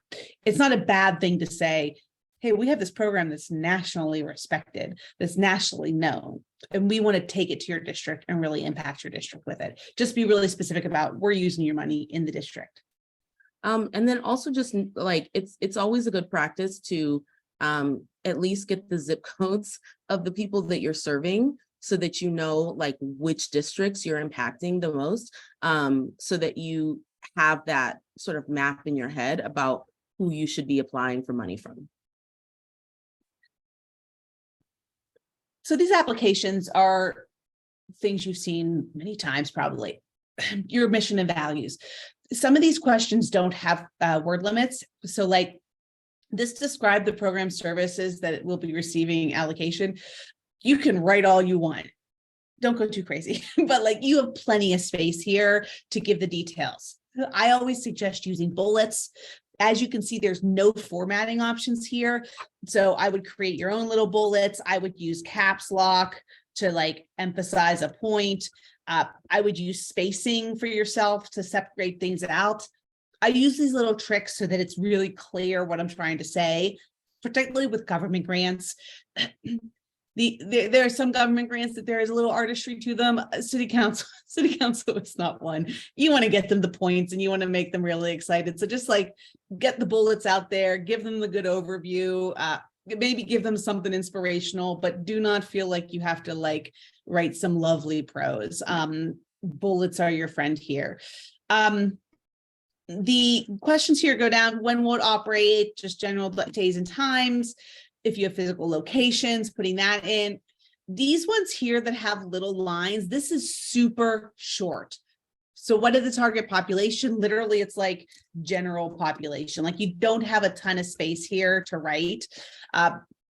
[SPEAKER 1] It's not a bad thing to say, hey, we have this program that's nationally respected, that's nationally known, and we want to take it to your district and really impact your district with it. Just be really specific about we're using your money in the district.
[SPEAKER 2] And then also just like, it's always a good practice to at least get the zip codes of the people that you're serving so that you know like which districts you're impacting the most, so that you have that sort of map in your head about who you should be applying for money from.
[SPEAKER 1] So these applications are things you've seen many times, probably. Your mission and values. Some of these questions don't have word limits. So like this, describe the program services that it will be receiving allocation. You can write all you want. Don't go too crazy, but like you have plenty of space here to give the details. I always suggest using bullets. As you can see, there's no formatting options here. So I would create your own little bullets. I would use caps lock to like emphasize a point. I would use spacing for yourself to separate things out. I use these little tricks so that it's really clear what I'm trying to say, particularly with government grants. There are some government grants that there is a little artistry to them. City council is not one. You want to get them the points and you want to make them really excited. So just like get the bullets out there, give them the good overview, maybe give them something inspirational, but do not feel like you have to like write some lovely prose. Bullets are your friend here. The questions here go down. When will it operate? Just general days and times. If you have physical locations, putting that in. These ones here that have little lines, this is super short. So what is the target population? Literally, it's like general population. Like you don't have a ton of space here to write.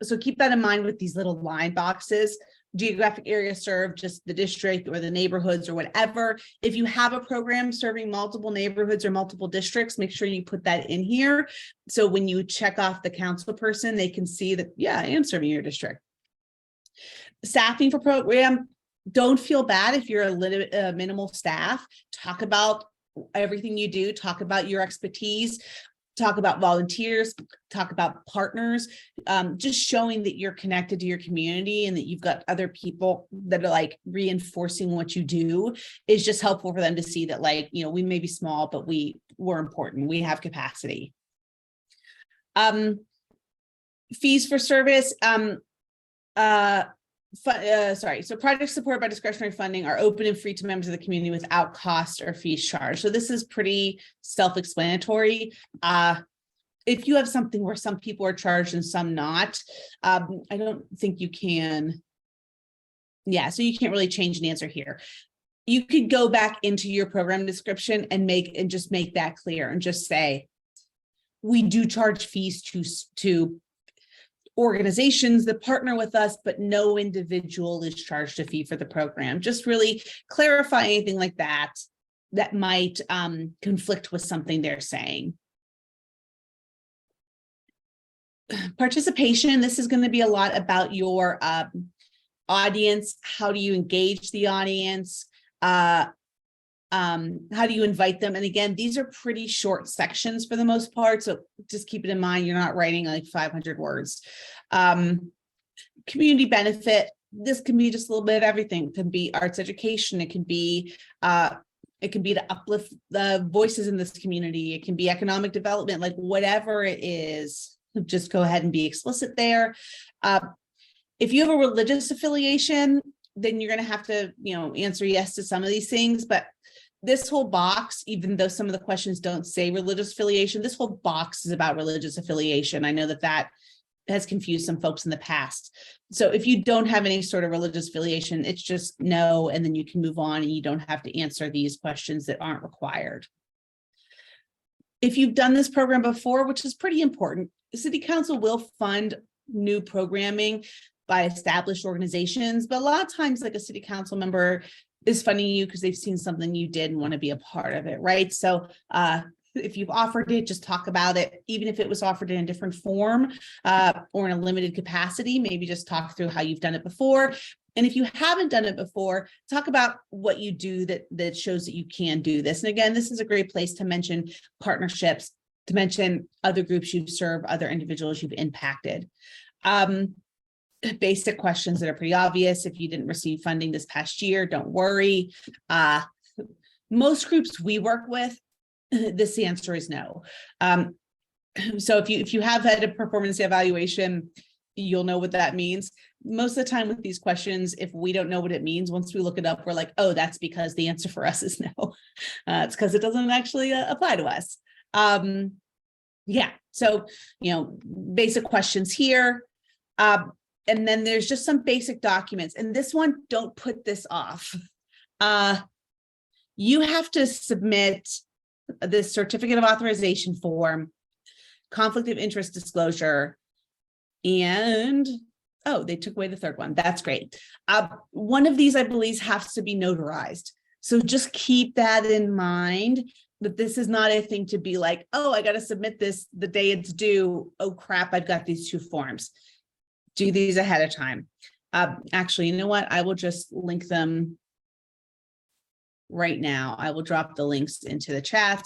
[SPEAKER 1] So keep that in mind with these little line boxes. Geographic area served, just the district or the neighborhoods or whatever. If you have a program serving multiple neighborhoods or multiple districts, make sure you put that in here. So when you check off the council person, they can see that, yeah, I am serving your district. Staffing for program, don't feel bad if you're a little minimal staff. Talk about everything you do, talk about your expertise. Talk about volunteers, talk about partners, just showing that you're connected to your community and that you've got other people that are like reinforcing what you do is just helpful for them to see that like, you know, we may be small, but we're important. We have capacity. Fees for service. So projects supported by discretionary funding are open and free to members of the community without cost or fees charged. So this is pretty self-explanatory. If you have something where some people are charged and some not, I don't think you can. Yeah, so you can't really change an answer here. You could go back into your program description and just make that clear and just say, we do charge fees to organizations that partner with us, but no individual is charged a fee for the program. Just really clarify anything like that that might conflict with something they're saying. Participation, this is going to be a lot about your audience. How do you engage the audience? How do you invite them? And again, these are pretty short sections for the most part. So just keep it in mind, you're not writing like 500 words. Community benefit, this can be just a little bit of everything. It can be arts education. It can be to uplift the voices in this community. It can be economic development, like whatever it is, just go ahead and be explicit there. If you have a religious affiliation, then you're going to have to, answer yes to some of these things, but this whole box, even though some of the questions don't say religious affiliation, this whole box is about religious affiliation. I know that has confused some folks in the past. So if you don't have any sort of religious affiliation, it's just no, and then you can move on and you don't have to answer these questions that aren't required. If you've done this program before, which is pretty important, the City Council will fund new programming. by established organizations, but a lot of times like a city council member is funding you because they've seen something you did and want to be a part of it, right? So if you've offered it, just talk about it, even if it was offered in a different form or in a limited capacity, maybe just talk through how you've done it before. And if you haven't done it before, talk about what you do that shows that you can do this. And again, this is a great place to mention partnerships, to mention other groups you've served, other individuals you've impacted. Basic questions that are pretty obvious. If you didn't receive funding this past year, don't worry. Most groups we work with, this answer is no. So if you have had a performance evaluation, you'll know what that means. Most of the time with these questions, if we don't know what it means, once we look it up, we're like, oh, that's because the answer for us is no. It's because it doesn't actually apply to us. Yeah, so, basic questions here. And then there's just some basic documents. And this one, don't put this off. You have to submit this certificate of authorization form, conflict of interest disclosure, and they took away the third one. That's great. One of these, I believe, has to be notarized. So just keep that in mind, that this is not a thing to be like, oh, I got to submit this the day it's due. Oh, crap, I've got these two forms. Do these ahead of time. Actually, you know what? I will just link them right now. I will drop the links into the chat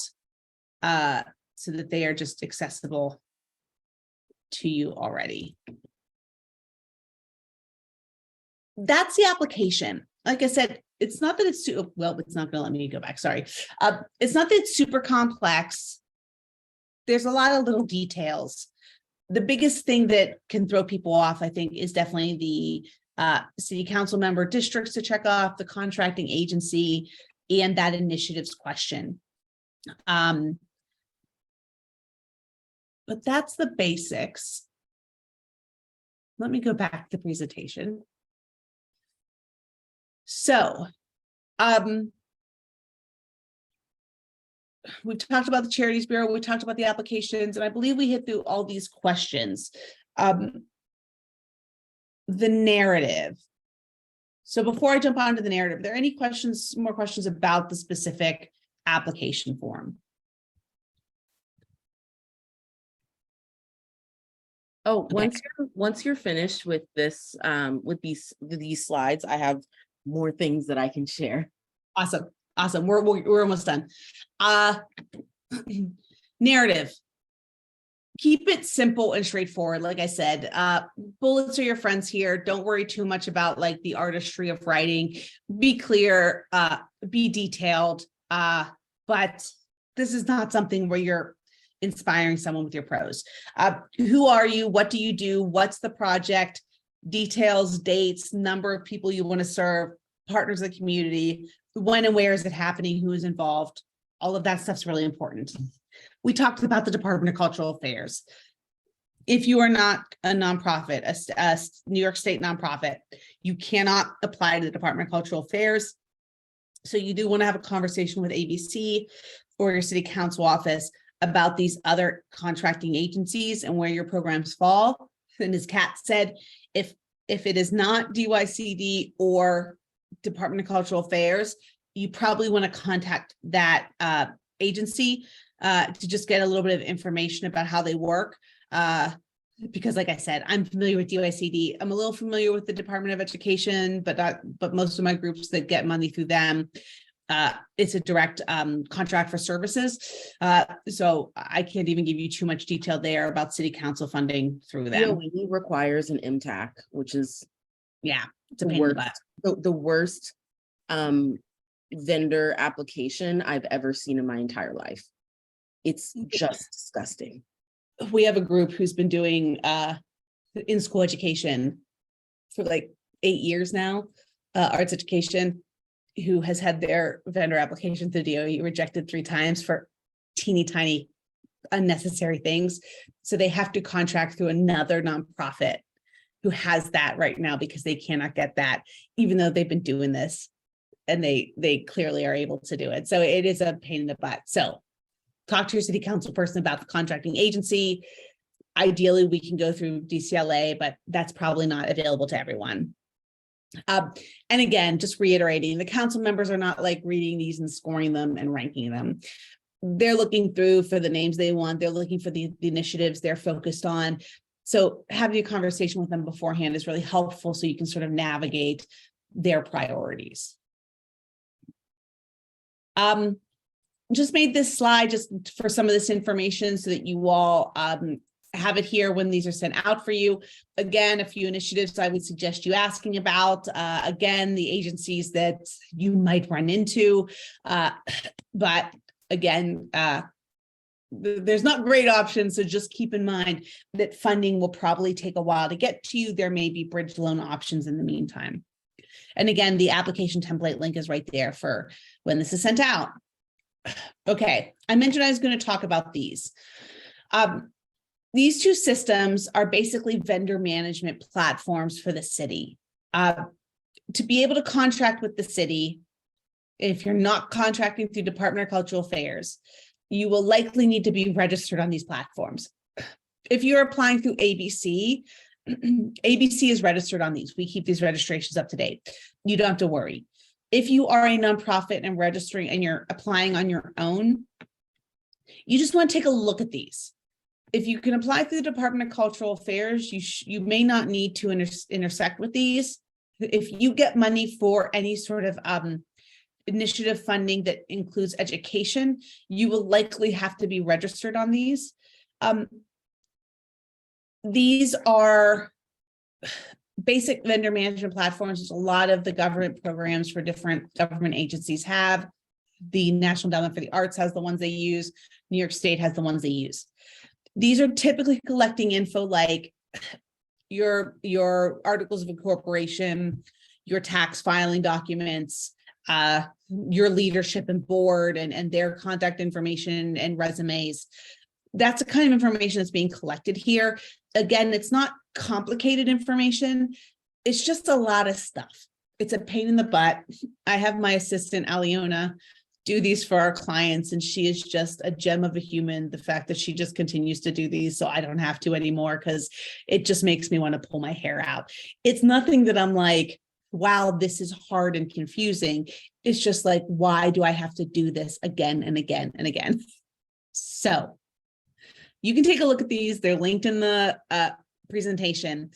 [SPEAKER 1] so that they are just accessible to you already. That's the application. Like I said, it's not that it's too, well, it's not going to let me go back. Sorry. It's not that it's super complex. There's a lot of little details. The biggest thing that can throw people off, I think, is definitely the city council member districts to check off, the contracting agency, and that initiatives question. But that's the basics. Let me go back to the presentation. So, we've talked about the Charities Bureau, we talked about the applications, and I believe we hit through all these questions. The narrative. So before I jump onto the narrative, are there any questions, more questions about the specific application form?
[SPEAKER 2] Oh, once you're finished with this, with these slides, I have more things that I can share.
[SPEAKER 1] Awesome. We're almost done. Narrative. Keep it simple and straightforward. Like I said, bullets are your friends here. Don't worry too much about like the artistry of writing. Be clear, be detailed, but this is not something where you're inspiring someone with your prose. Who are you? What do you do? What's the project? Details, dates, number of people you want to serve, partners of the community, when and where is it happening, who is involved. All of that stuff's really important. We talked about the Department of Cultural Affairs. If you are not a nonprofit, a New York State nonprofit, you cannot apply to the Department of Cultural Affairs. So you do want to have a conversation with ABC or your city council office about these other contracting agencies and where your programs fall. And as Kat said, if it is not DYCD or Department of Cultural Affairs, you probably want to contact that agency to just get a little bit of information about how they work. Because like I said, I'm familiar with DYCD. I'm a little familiar with the Department of Education, but most of my groups that get money through them, it's a direct contract for services. So I can't even give you too much detail there about city council funding through them.
[SPEAKER 2] DOE requires an MTAC, which is
[SPEAKER 1] it's a pain in the butt.
[SPEAKER 2] The worst vendor application I've ever seen in my entire life. It's just disgusting.
[SPEAKER 1] We have a group who's been doing in-school education for like 8 years now, arts education, who has had their vendor application through DOE rejected 3 times for teeny tiny unnecessary things. So they have to contract through another nonprofit who has that right now because they cannot get that, even though they've been doing this and they clearly are able to do it. So it is a pain in the butt. So talk to your city council person about the contracting agency. Ideally, we can go through DCLA, but that's probably not available to everyone. And again, just reiterating, the council members are not like reading these and scoring them and ranking them. They're looking through for the names they want. They're looking for the initiatives they're focused on. So having a conversation with them beforehand is really helpful so you can sort of navigate their priorities. Just made this slide just for some of this information so that you all have it here when these are sent out for you. Again, a few initiatives I would suggest you asking about. Again, the agencies that you might run into. But again, there's not great options, so just keep in mind that funding will probably take a while to get to you. There may be bridge loan options in the meantime. And again, the application template link is right there for when this is sent out. Okay, I mentioned I was going to talk about these. These two systems are basically vendor management platforms for the city. To be able to contract with the city, if you're not contracting through Department of Cultural Affairs, you will likely need to be registered on these platforms. If you're applying through ABC, ABC is registered on these. We keep these registrations up to date. You don't have to worry. If you are a nonprofit and registering and you're applying on your own, you just want to take a look at these. If you can apply through the Department of Cultural Affairs, you may not need to intersect with these. If you get money for any sort of initiative funding that includes education, you will likely have to be registered on these. These are basic vendor management platforms. There's a lot of the government programs for different government agencies have. The National Endowment for the Arts has the ones they use. New York State has the ones they use. These are typically collecting info like your articles of incorporation, your tax filing documents, your leadership and board and their contact information and resumes. That's the kind of information that's being collected here. Again, it's not complicated information. It's just a lot of stuff. It's a pain in the butt. I have my assistant, Aliona, do these for our clients, and she is just a gem of a human. The fact that she just continues to do these so I don't have to anymore, because it just makes me want to pull my hair out. It's nothing that I'm like, wow, this is hard and confusing. It's just like, why do I have to do this again and again and again? So you can take a look at these. They're linked in the presentation.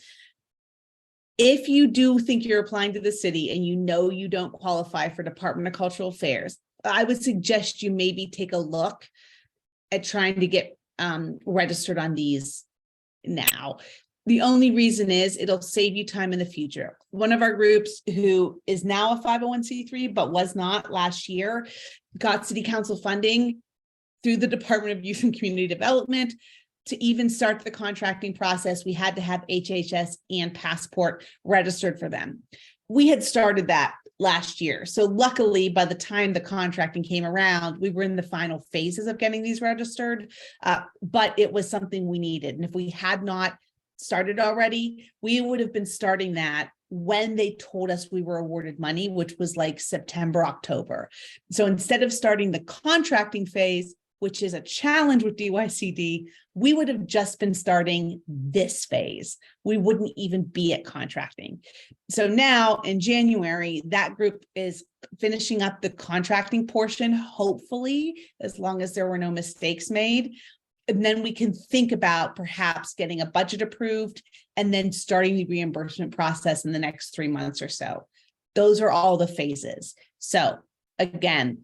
[SPEAKER 1] If you do think you're applying to the city and you know you don't qualify for Department of Cultural Affairs, I would suggest you maybe take a look at trying to get registered on these now. The only reason is it'll save you time in the future. One of our groups who is now a 501c3 but was not last year got city council funding through the Department of Youth and Community Development. To even start the contracting process, we had to have HHS and passport registered for them. We had started that last year. So luckily, by the time the contracting came around, we were in the final phases of getting these registered, but it was something we needed. And if we had not started already, we would have been starting that when they told us we were awarded money, which was like September, October. So instead of starting the contracting phase, which is a challenge with DYCD, we would have just been starting this phase. We wouldn't even be at contracting. So now in January, that group is finishing up the contracting portion, hopefully, as long as there were no mistakes made. And then we can think about perhaps getting a budget approved and then starting the reimbursement process in the next 3 months or so. Those are all the phases. So again,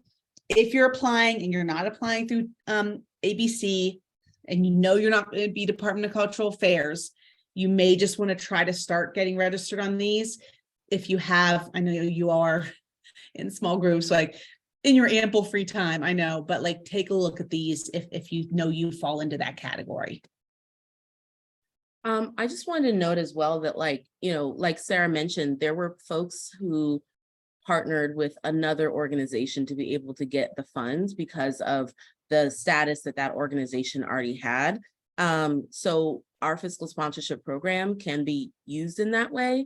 [SPEAKER 1] if you're applying and you're not applying through ABC and you know you're not going to be Department of Cultural Affairs, you may just want to try to start getting registered on these. If you have, I know you are in small groups, like in your ample free time, I know, but like take a look at these if you know you fall into that category.
[SPEAKER 2] I just wanted to note as well that like Sarah mentioned, there were folks who partnered with another organization to be able to get the funds because of the status that organization already had. So our fiscal sponsorship program can be used in that way.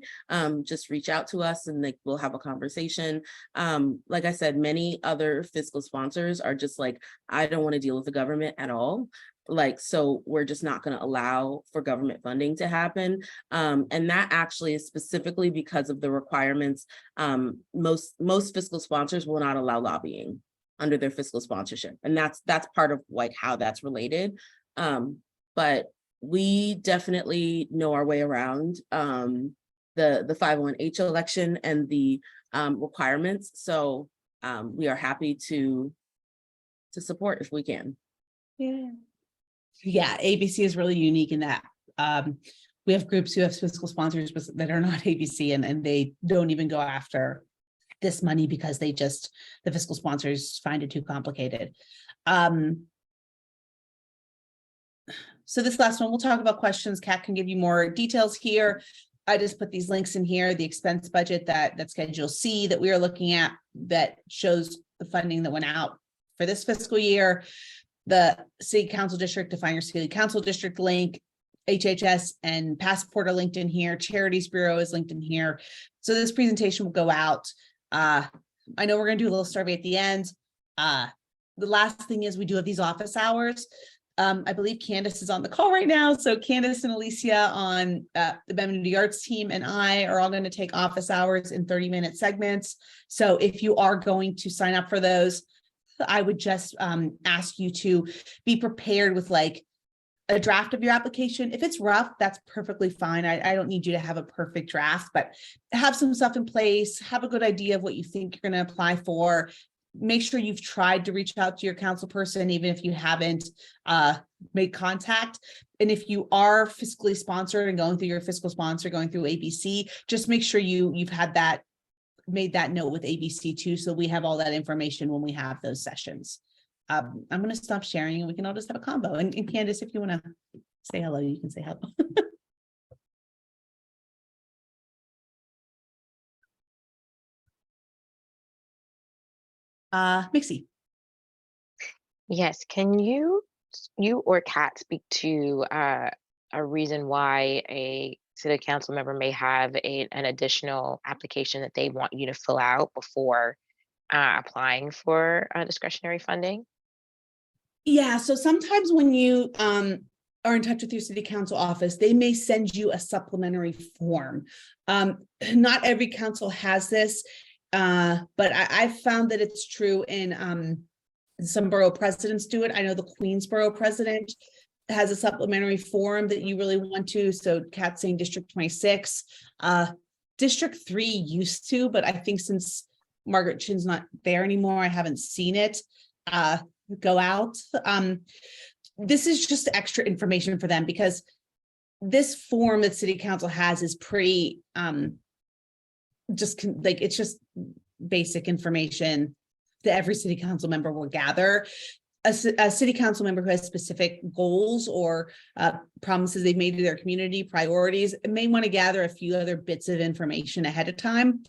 [SPEAKER 2] Just reach out to us and we'll have a conversation. Like I said, many other fiscal sponsors are just like, I don't want to deal with the government at all. like, so we're just not going to allow for government funding to happen. And that actually is specifically because of the requirements. Most fiscal sponsors will not allow lobbying under their fiscal sponsorship. And that's part of like how that's related. But we definitely know our way around the 501H election and the requirements. So we are happy to support if we can.
[SPEAKER 1] Yeah, ABC is really unique in that we have groups who have fiscal sponsors that are not ABC, and they don't even go after this money because the fiscal sponsors find it too complicated. So this last one, we'll talk about questions. Kat can give you more details here. I just put these links in here, the expense budget, that Schedule C that we are looking at that shows the funding that went out for this fiscal year. The city council district, define your city council district link, HHS and Passport are linked in here. Charities Bureau is linked in here. So this presentation will go out. I know we're going to do a little survey at the end. The last thing is we do have these office hours. I believe Candace is on the call right now. So Candace and Alicia on the Benvenuti Arts team and I are all going to take office hours in 30-minute segments. So if you are going to sign up for those, I would just ask you to be prepared with like a draft of your application. If it's rough, that's perfectly fine. I don't need you to have a perfect draft, but have some stuff in place, have a good idea of what you think you're going to apply for. Make sure you've tried to reach out to your council person, even if you haven't made contact. And if you are fiscally sponsored and going through your fiscal sponsor, going through ABC, just make sure you've had that, made that note with ABC too, so we have all that information when we have those sessions. I'm going to stop sharing and we can all just have a combo. And Candace, if you want to say hello, you can say hello. Mixie.
[SPEAKER 3] Yes, can you or Kat speak to a reason why a city council member may have an additional application that they want you to fill out before applying for discretionary funding?
[SPEAKER 1] Yeah, so sometimes when you are in touch with your city council office, they may send you a supplementary form. Not every council has this, but I've found that it's true in some borough presidents do it. I know the Queensborough president has a supplementary form that you really want to. So Kat's saying District 26. District 3 used to, but I think since Margaret Chin's not there anymore, I haven't seen it go out. This is just extra information for them because this form that city council has is pretty it's just basic information that every city council member will gather. A city council member who has specific goals or promises they've made to their community, priorities, may want to gather a few other bits of information ahead of time.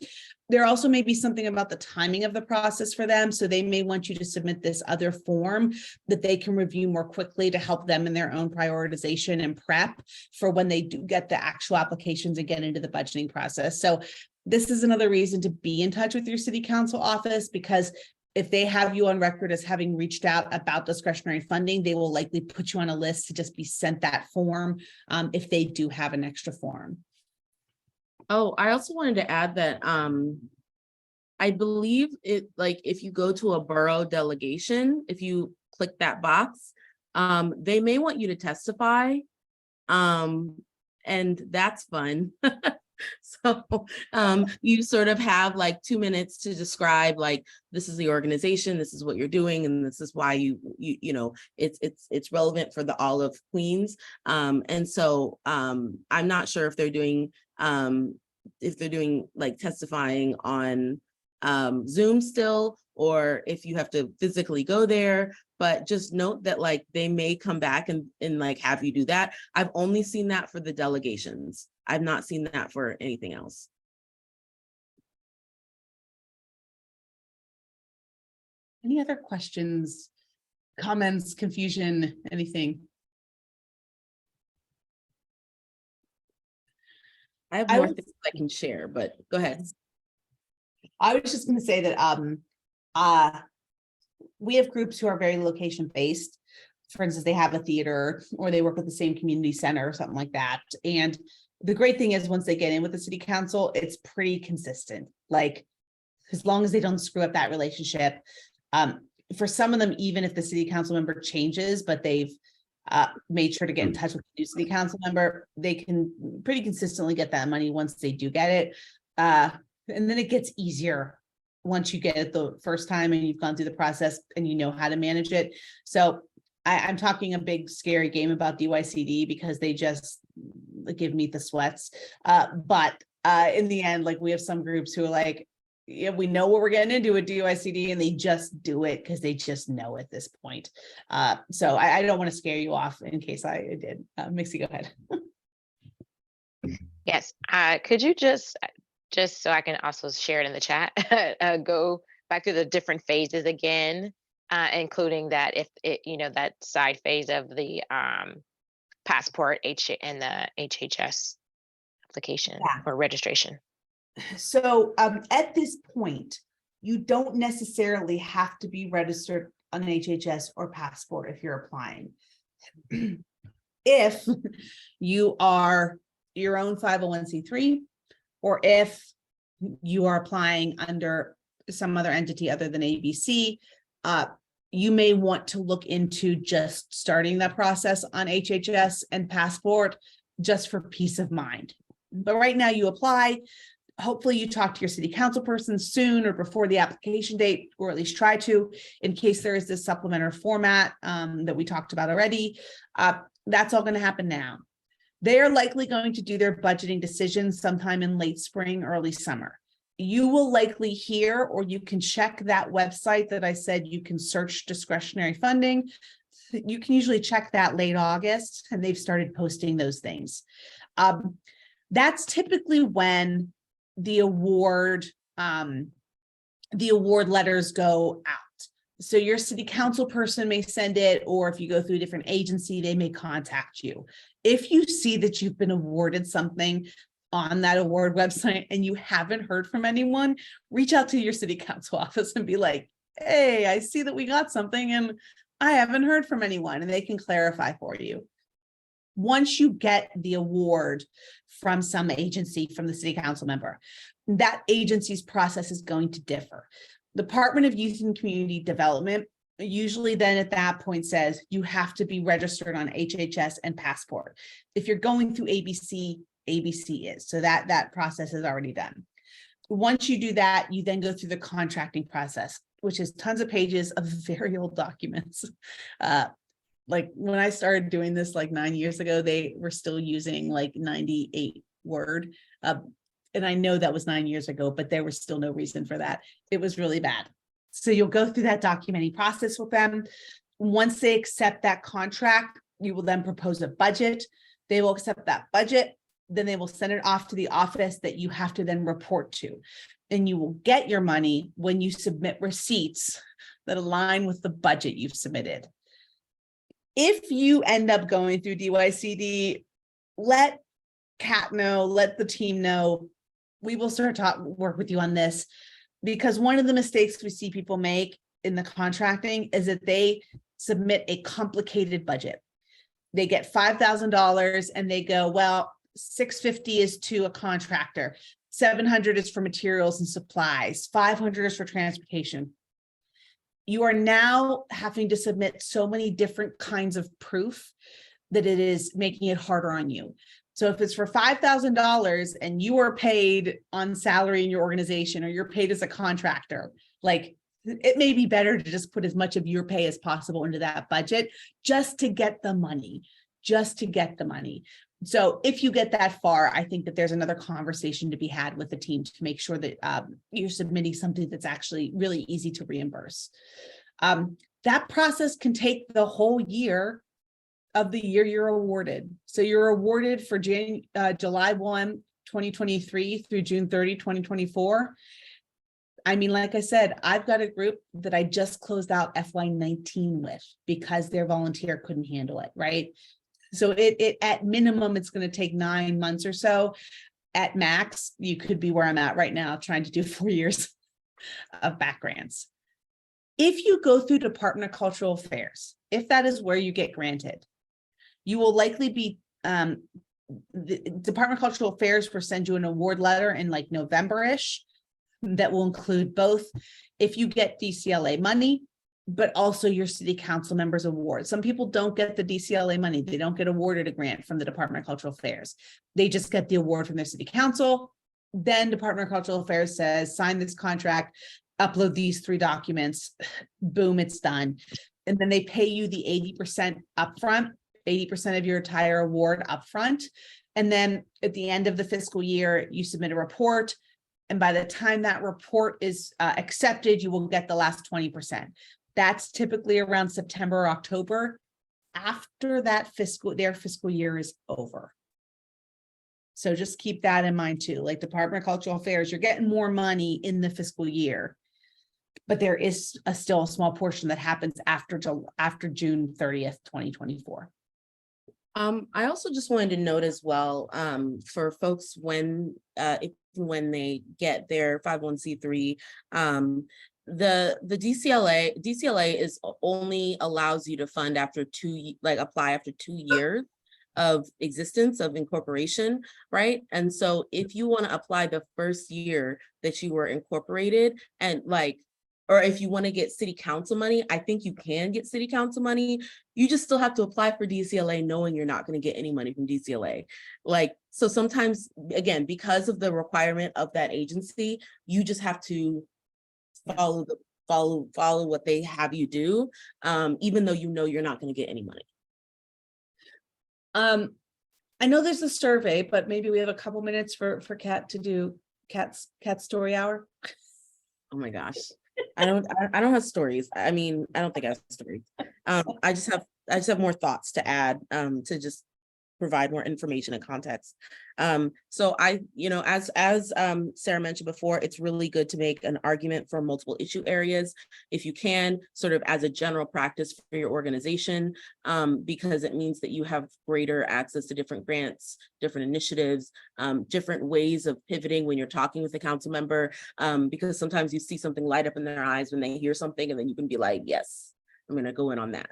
[SPEAKER 1] There also may be something about the timing of the process for them. So they may want you to submit this other form that they can review more quickly to help them in their own prioritization and prep for when they do get the actual applications and get into the budgeting process. So this is another reason to be in touch with your city council office, because if they have you on record as having reached out about discretionary funding, they will likely put you on a list to just be sent that form if they do have an extra form.
[SPEAKER 2] Oh, I also wanted to add that I believe it, like if you go to a borough delegation, if you click that box, they may want you to testify, and that's fun. So you sort of have like 2 minutes to describe like, this is the organization, this is what you're doing, and this is why you know it's relevant for the all of Queens. And so I'm not sure if they're doing like testifying on Zoom still, or if you have to physically go there. But just note that like they may come back and like have you do that. I've only seen that for the delegations. I've not seen that for anything else.
[SPEAKER 1] Any other questions, comments, confusion, anything?
[SPEAKER 2] I have more things I can share, but go ahead.
[SPEAKER 1] I was just going to say that we have groups who are very location based. for instance, they have a theater or they work with the same community center or something like that. And the great thing is once they get in with the city council, it's pretty consistent. Like, as long as they don't screw up that relationship. For some of them, even if the city council member changes, but they've made sure to get in touch with the new city council member, they can pretty consistently get that money once they do get it. And then it gets easier once you get it the first time and you've gone through the process and you know how to manage it. So I'm talking a big scary game about DYCD because they just give me the sweats. But in the end, like we have some groups who are like, yeah, we know what we're getting into with DYCD and they just do it because they just know at this point. So I don't want to scare you off in case I did. Mixie, go ahead.
[SPEAKER 3] Yes. Could you just so I can also share it in the chat, go back to the different phases again, including that if it, that side phase of the passport and the HHS application or registration.
[SPEAKER 1] So at this point, you don't necessarily have to be registered on HHS or passport if you're applying. If you are your own 501c3, or if you are applying under some other entity other than ABC, you may want to look into just starting that process on HHS and passport just for peace of mind. But right now you apply. Hopefully you talk to your city council person soon or before the application date, or at least try to, in case there is this supplementary format that we talked about already. That's all going to happen now. They are likely going to do their budgeting decisions sometime in late spring, early summer. You will likely hear, or you can check that website that I said you can search discretionary funding. You can usually check that late August, and they've started posting those things. That's typically when the award letters go out. So your city council person may send it, or if you go through a different agency, they may contact you. If you see that you've been awarded something on that award website and you haven't heard from anyone, reach out to your city council office and be like, hey, I see that we got something and I haven't heard from anyone, and they can clarify for you. Once you get the award from some agency, from the city council member, that agency's process is going to differ. Department of Youth and Community Development usually then at that point says you have to be registered on HHS and passport. If you're going through ABC, ABC is. So that process is already done. Once you do that, you then go through the contracting process, which is tons of pages of very old documents. Like when I started doing this like 9 years ago, they were still using like 98 Word. And I know that was 9 years ago, but there was still no reason for that. It was really bad. So you'll go through that documenting process with them. Once they accept that contract, you will then propose a budget. They will accept that budget. Then they will send it off to the office that you have to then report to. And you will get your money when you submit receipts that align with the budget you've submitted. If you end up going through DYCD, let Kat know, let the team know. We will work with you on this, because one of the mistakes we see people make in the contracting is that they submit a complicated budget. They get $5,000 and they go, well, $650 is to a contractor, $700 is for materials and supplies, $500 is for transportation. You are now having to submit so many different kinds of proof that it is making it harder on you. So if it's for $5,000 and you are paid on salary in your organization, or you're paid as a contractor, like it may be better to just put as much of your pay as possible into that budget just to get the money, So if you get that far, I think that there's another conversation to be had with the team to make sure that you're submitting something that's actually really easy to reimburse. That process can take the whole year of the year you're awarded. So you're awarded for July 1, 2023 through June 30, 2024. I mean, like I said, I've got a group that I just closed out FY19 with because their volunteer couldn't handle it, right? So it at minimum, it's going to take 9 months or so. At max, you could be where I'm at right now, trying to do 4 years of back grants. If you go through Department of Cultural Affairs, if that is where you get granted, you will likely be, the Department of Cultural Affairs will send you an award letter in like November-ish that will include both if you get DCLA money, but also your city council members award. Some people don't get the DCLA money. They don't get awarded a grant from the Department of Cultural Affairs. They just get the award from their city council. Then Department of Cultural Affairs says, sign this contract, upload these 3 documents, boom, it's done. And then they pay you the 80% upfront, 80% of your entire award upfront. And then at the end of the fiscal year, you submit a report. And by the time that report is accepted, you will get the last 20%. That's typically around September or October, after that their fiscal year is over. So just keep that in mind too. Like Department of Cultural Affairs, you're getting more money in the fiscal year, but there is still a small portion that happens after June 30th, 2024.
[SPEAKER 2] I also just wanted to note as well, for folks when they get their 501c3, the DCLA is only allows you to fund after apply after 2 years of existence of incorporation, right? And so if you want to apply the first year that you were incorporated, and or if you want to get city council money, I think you can get city council money. You just still have to apply for DCLA knowing you're not going to get any money from DCLA. So sometimes, again, because of the requirement of that agency, you just have to follow what they have you do, even though you know you're not going to get any money.
[SPEAKER 1] I know there's a survey, but maybe we have a couple minutes for Kat to do Kat's story hour.
[SPEAKER 2] Oh my gosh. I don't have stories. I mean, I don't think I have stories. I just have more thoughts to add, to just provide more information and context. So as Sarah mentioned before, it's really good to make an argument for multiple issue areas, if you can, sort of as a general practice for your organization, because it means that you have greater access to different grants, different initiatives, different ways of pivoting when you're talking with a council member, because sometimes you see something light up in their eyes when they hear something, and then you can be like, yes, I'm going to go in on that.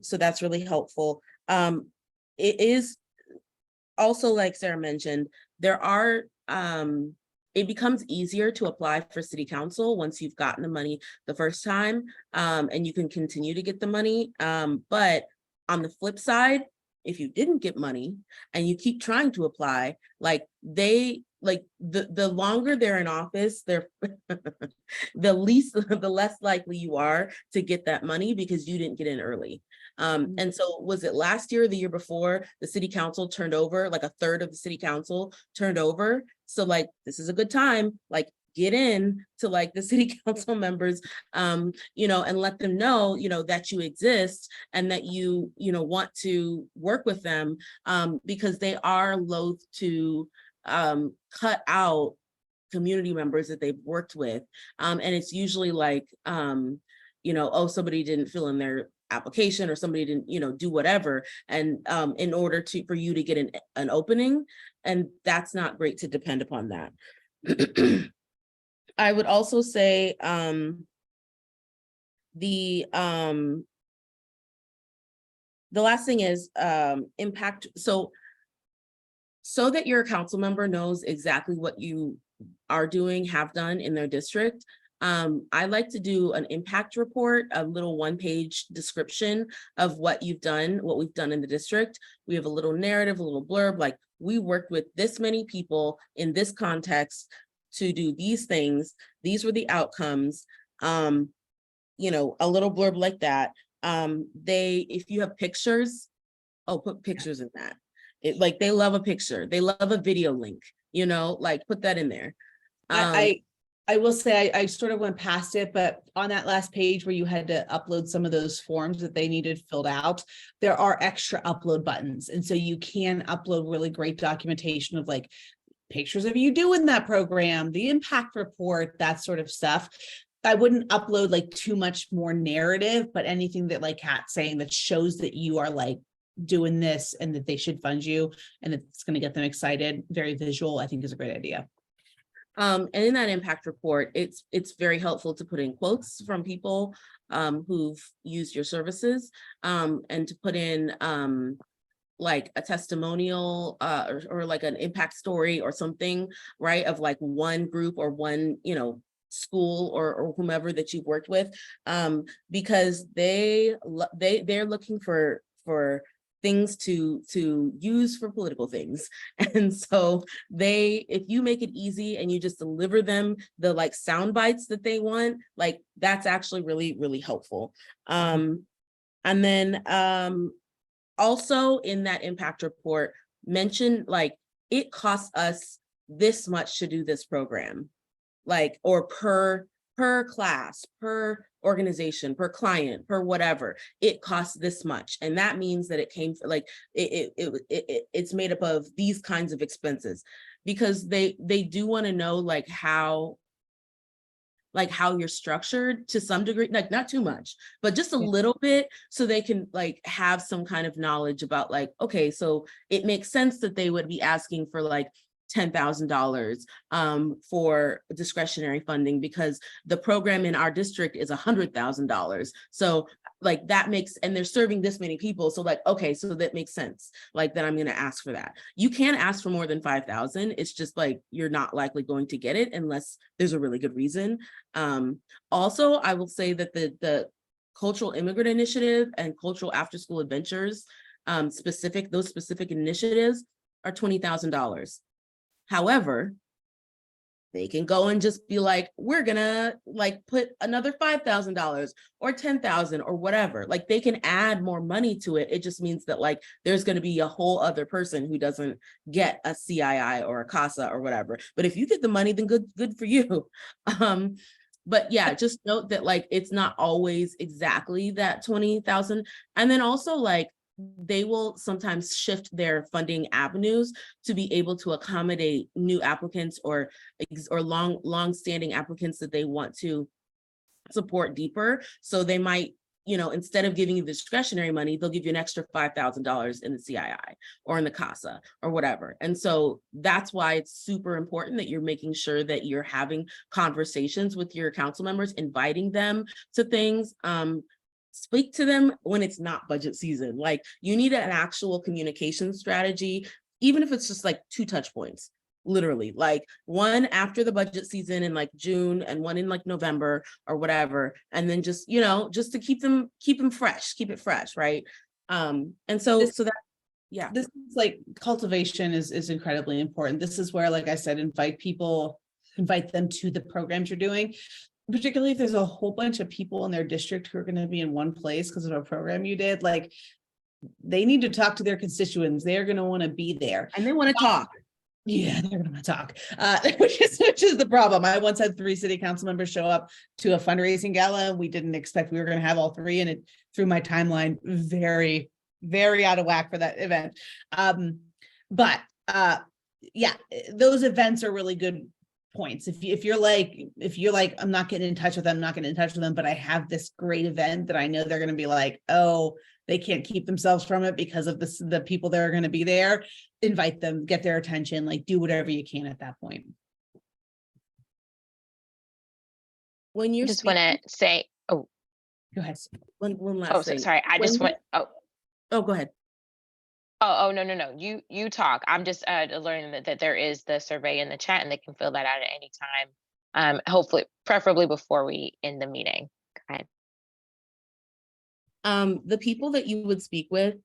[SPEAKER 2] So that's really helpful. It is also, like Sarah mentioned, there are, it becomes easier to apply for city council once you've gotten the money the first time, and you can continue to get the money. But on the flip side, if you didn't get money and you keep trying to apply, the longer they're in office, they're the less likely you are to get that money because you didn't get in early. And so was it last year or the year before, the city council turned over, a third of the city council turned over. So this is a good time, get in to the city council members, and let them know, that you exist and that you want to work with them, because they are loath to cut out community members that they've worked with. And it's usually oh, somebody didn't fill in their application, or somebody didn't, do whatever. And in order for you to get an opening, and that's not great to depend upon that. I would also say the last thing is impact. So that your council member knows exactly what you are doing, have done in their district, I like to do an impact report, a little 1-page description of what you've done, what we've done in the district. We have a little narrative, a little blurb, we worked with this many people in this context to do these things. These were the outcomes, a little blurb like that. If you have pictures, put pictures in that. They love a picture. They love a video link, put that in there.
[SPEAKER 1] I will say I sort of went past it, but on that last page where you had to upload some of those forms that they needed filled out, there are extra upload buttons. And so you can upload really great documentation of pictures of you doing that program, the impact report, that sort of stuff. I wouldn't upload too much more narrative, but anything that Kat's saying that shows that you are doing this and that they should fund you and that it's going to get them excited, very visual, I think is a great idea.
[SPEAKER 2] And in that impact report, it's very helpful to put in quotes from people who've used your services, and to put in like a testimonial or like an impact story or something, right, of like one group or one, school or whomever that you've worked with, because they're looking for things to use for political things. And so if you make it easy and you just deliver them the like sound bites that they want, like that's actually really, really helpful. And then also in that impact report, mention like it costs us this much to do this program, like, or per class, per organization, per client, per whatever, it costs this much. And that means that it came like it's made up of these kinds of expenses, because they do want to know like how you're structured to some degree, like not too much, but just a little bit, so they can like have some kind of knowledge about like, okay, so it makes sense that they would be asking for like $10,000 for discretionary funding, because the program in our district is $100,000. So like that makes, and they're serving this many people. So like, okay, so that makes sense. Like that I'm going to ask for that. You can ask for more than 5,000. It's just like, you're not likely going to get it unless there's a really good reason. Also, I will say that the Cultural Immigrant Initiative and Cultural After School Adventures, those specific initiatives are $20,000. However, they can go and just be like, we're gonna like put another $5,000 or $10,000 or whatever. Like they can add more money to it. It just means that like there's going to be a whole other person who doesn't get a CII or a CASA or whatever. But if you get the money, then good for you. But yeah, just note that like it's not always exactly that 20,000. And then also like they will sometimes shift their funding avenues to be able to accommodate new applicants or long-standing applicants that they want to support deeper. So they might, instead of giving you the discretionary money, they'll give you an extra $5,000 in the CII or in the CASA or whatever. And so that's why it's super important that you're making sure that you're having conversations with your council members, inviting them to things. Speak to them when it's not budget season. Like you need an actual communication strategy, even if it's just like 2 touch points, literally like one after the budget season in like June and one in like November or whatever. And then just, just to keep it fresh. Right. And so that, yeah.
[SPEAKER 1] This is like cultivation is incredibly important. This is where, like I said, invite them to the programs you're doing. Particularly if there's a whole bunch of people in their district who are going to be in one place because of a program you did, like they need to talk to their constituents. They're going to want to be there.
[SPEAKER 2] And they want to talk.
[SPEAKER 1] Yeah, they're going to talk, which is the problem. I once had 3 city council members show up to a fundraising gala. We didn't expect we were going to have all 3, and it threw my timeline very, very out of whack for that event. But yeah, those events are really good points. If you're like, I'm not getting in touch with them, but I have this great event that I know they're going to be like, oh, they can't keep themselves from it because of the people that are going to be there. Invite them, get their attention, like do whatever you can at that point.
[SPEAKER 3] When you just want to say, oh,
[SPEAKER 1] go ahead.
[SPEAKER 2] One last thing.
[SPEAKER 3] Sorry.
[SPEAKER 2] Oh, go ahead.
[SPEAKER 3] Oh, no. You talk. I'm just learning that there is the survey in the chat and they can fill that out at any time. Hopefully, preferably before we end the meeting. Go ahead.
[SPEAKER 2] The people that you would speak with,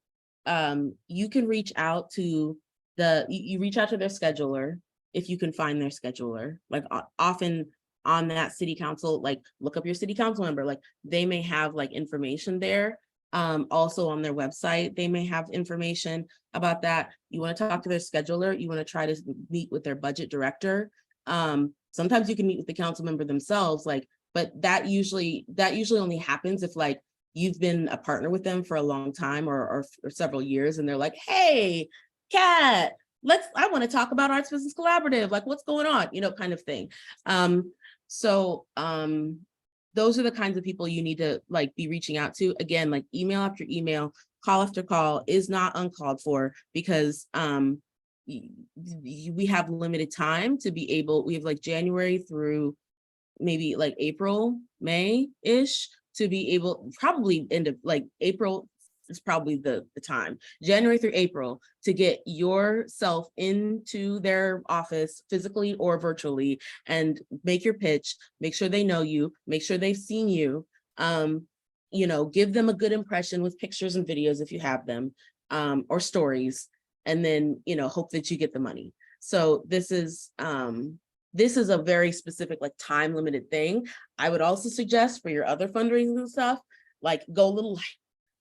[SPEAKER 2] you can reach out to you reach out to their scheduler if you can find their scheduler. Like often on that city council, like look up your city council member, like they may have like information there. Also on their website, they may have information about that. You want to talk to their scheduler, you want to try to meet with their budget director. Sometimes you can meet with the council member themselves, like, but that usually only happens if like you've been a partner with them for a long time or several years, and they're like, hey, Kat, I want to talk about Arts Business Collaborative, like what's going on, kind of thing. Those are the kinds of people you need to like be reaching out to. Again, like email after email, call after call is not uncalled for, because we have limited time to be able, we have like January through maybe like April, May-ish to be able, probably end of like April is probably the time, January through April, to get yourself into their office physically or virtually and make your pitch, make sure they know you, make sure they've seen you, you know, give them a good impression with pictures and videos if you have them, or stories, and then, you know, hope that you get the money. So this is a very specific, like time limited thing. I would also suggest for your other fundraising and stuff, like go a little light,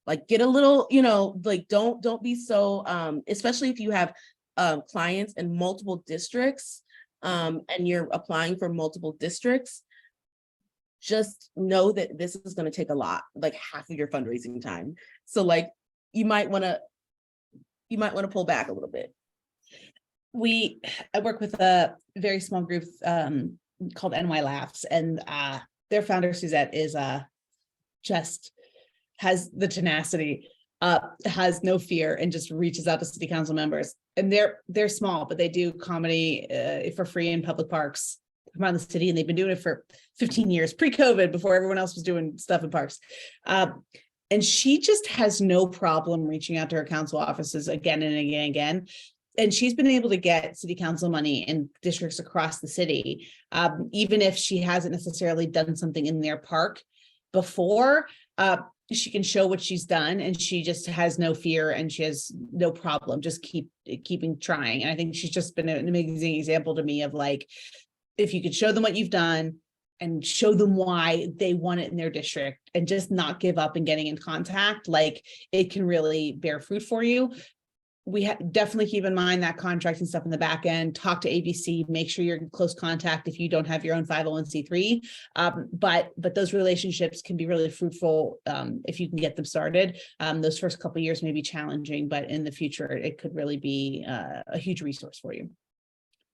[SPEAKER 2] like get a little, you know, like don't be so, especially if you have clients in multiple districts, and you're applying for multiple districts, just know that this is going to take a lot, like half of your fundraising time. So like you might want to pull back a little bit.
[SPEAKER 1] I work with a very small group called NY Laughs, and their founder Suzette is just has the tenacity, has no fear, and just reaches out to city council members. And they're small, but they do comedy for free in public parks around the city, and they've been doing it for 15 years, pre-COVID, before everyone else was doing stuff in parks. And she just has no problem reaching out to her council offices again and again and again. And she's been able to get city council money in districts across the city, even if she hasn't necessarily done something in their park before. She can show what she's done, and she just has no fear, and she has no problem just keeping trying. And I think she's just been an amazing example to me of like, if you could show them what you've done and show them why they want it in their district, and just not give up and getting in contact, like it can really bear fruit for you. We definitely keep in mind that contract and stuff in the back end. Talk to ABC, make sure you're in close contact if you don't have your own 501c3. But those relationships can be really fruitful if you can get them started. Those first couple of years may be challenging, but in the future, it could really be a huge resource for you.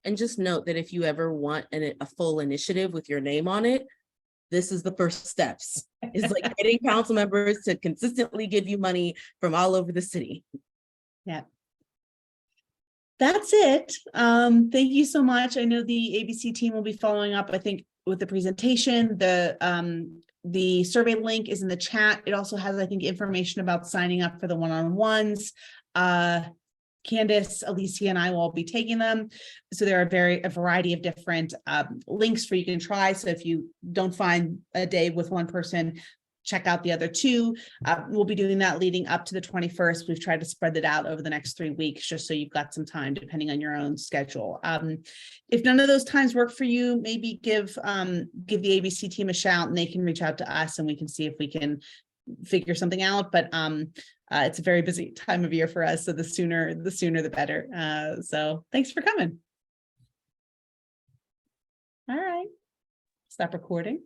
[SPEAKER 2] And just note that if you ever want a full initiative with your name on it, this is the first steps. Is like getting council members to consistently give you money from all over the city.
[SPEAKER 1] Yeah. That's it. Thank you so much. I know the ABC team will be following up, I think, with the presentation. The survey link is in the chat. It also has, I think, information about signing up for the one-on-ones. Candace, Alicia, and I will all be taking them. So there are a variety of different links for you can try. So if you don't find a day with one person, check out the other two. We'll be doing that leading up to the 21st. We've tried to spread it out over the next 3 weeks, just so you've got some time depending on your own schedule. If none of those times work for you, maybe give the ABC team a shout, and they can reach out to us, and we can see if we can figure something out. But it's a very busy time of year for us, so the sooner the better. So thanks for coming. All right, stop recording.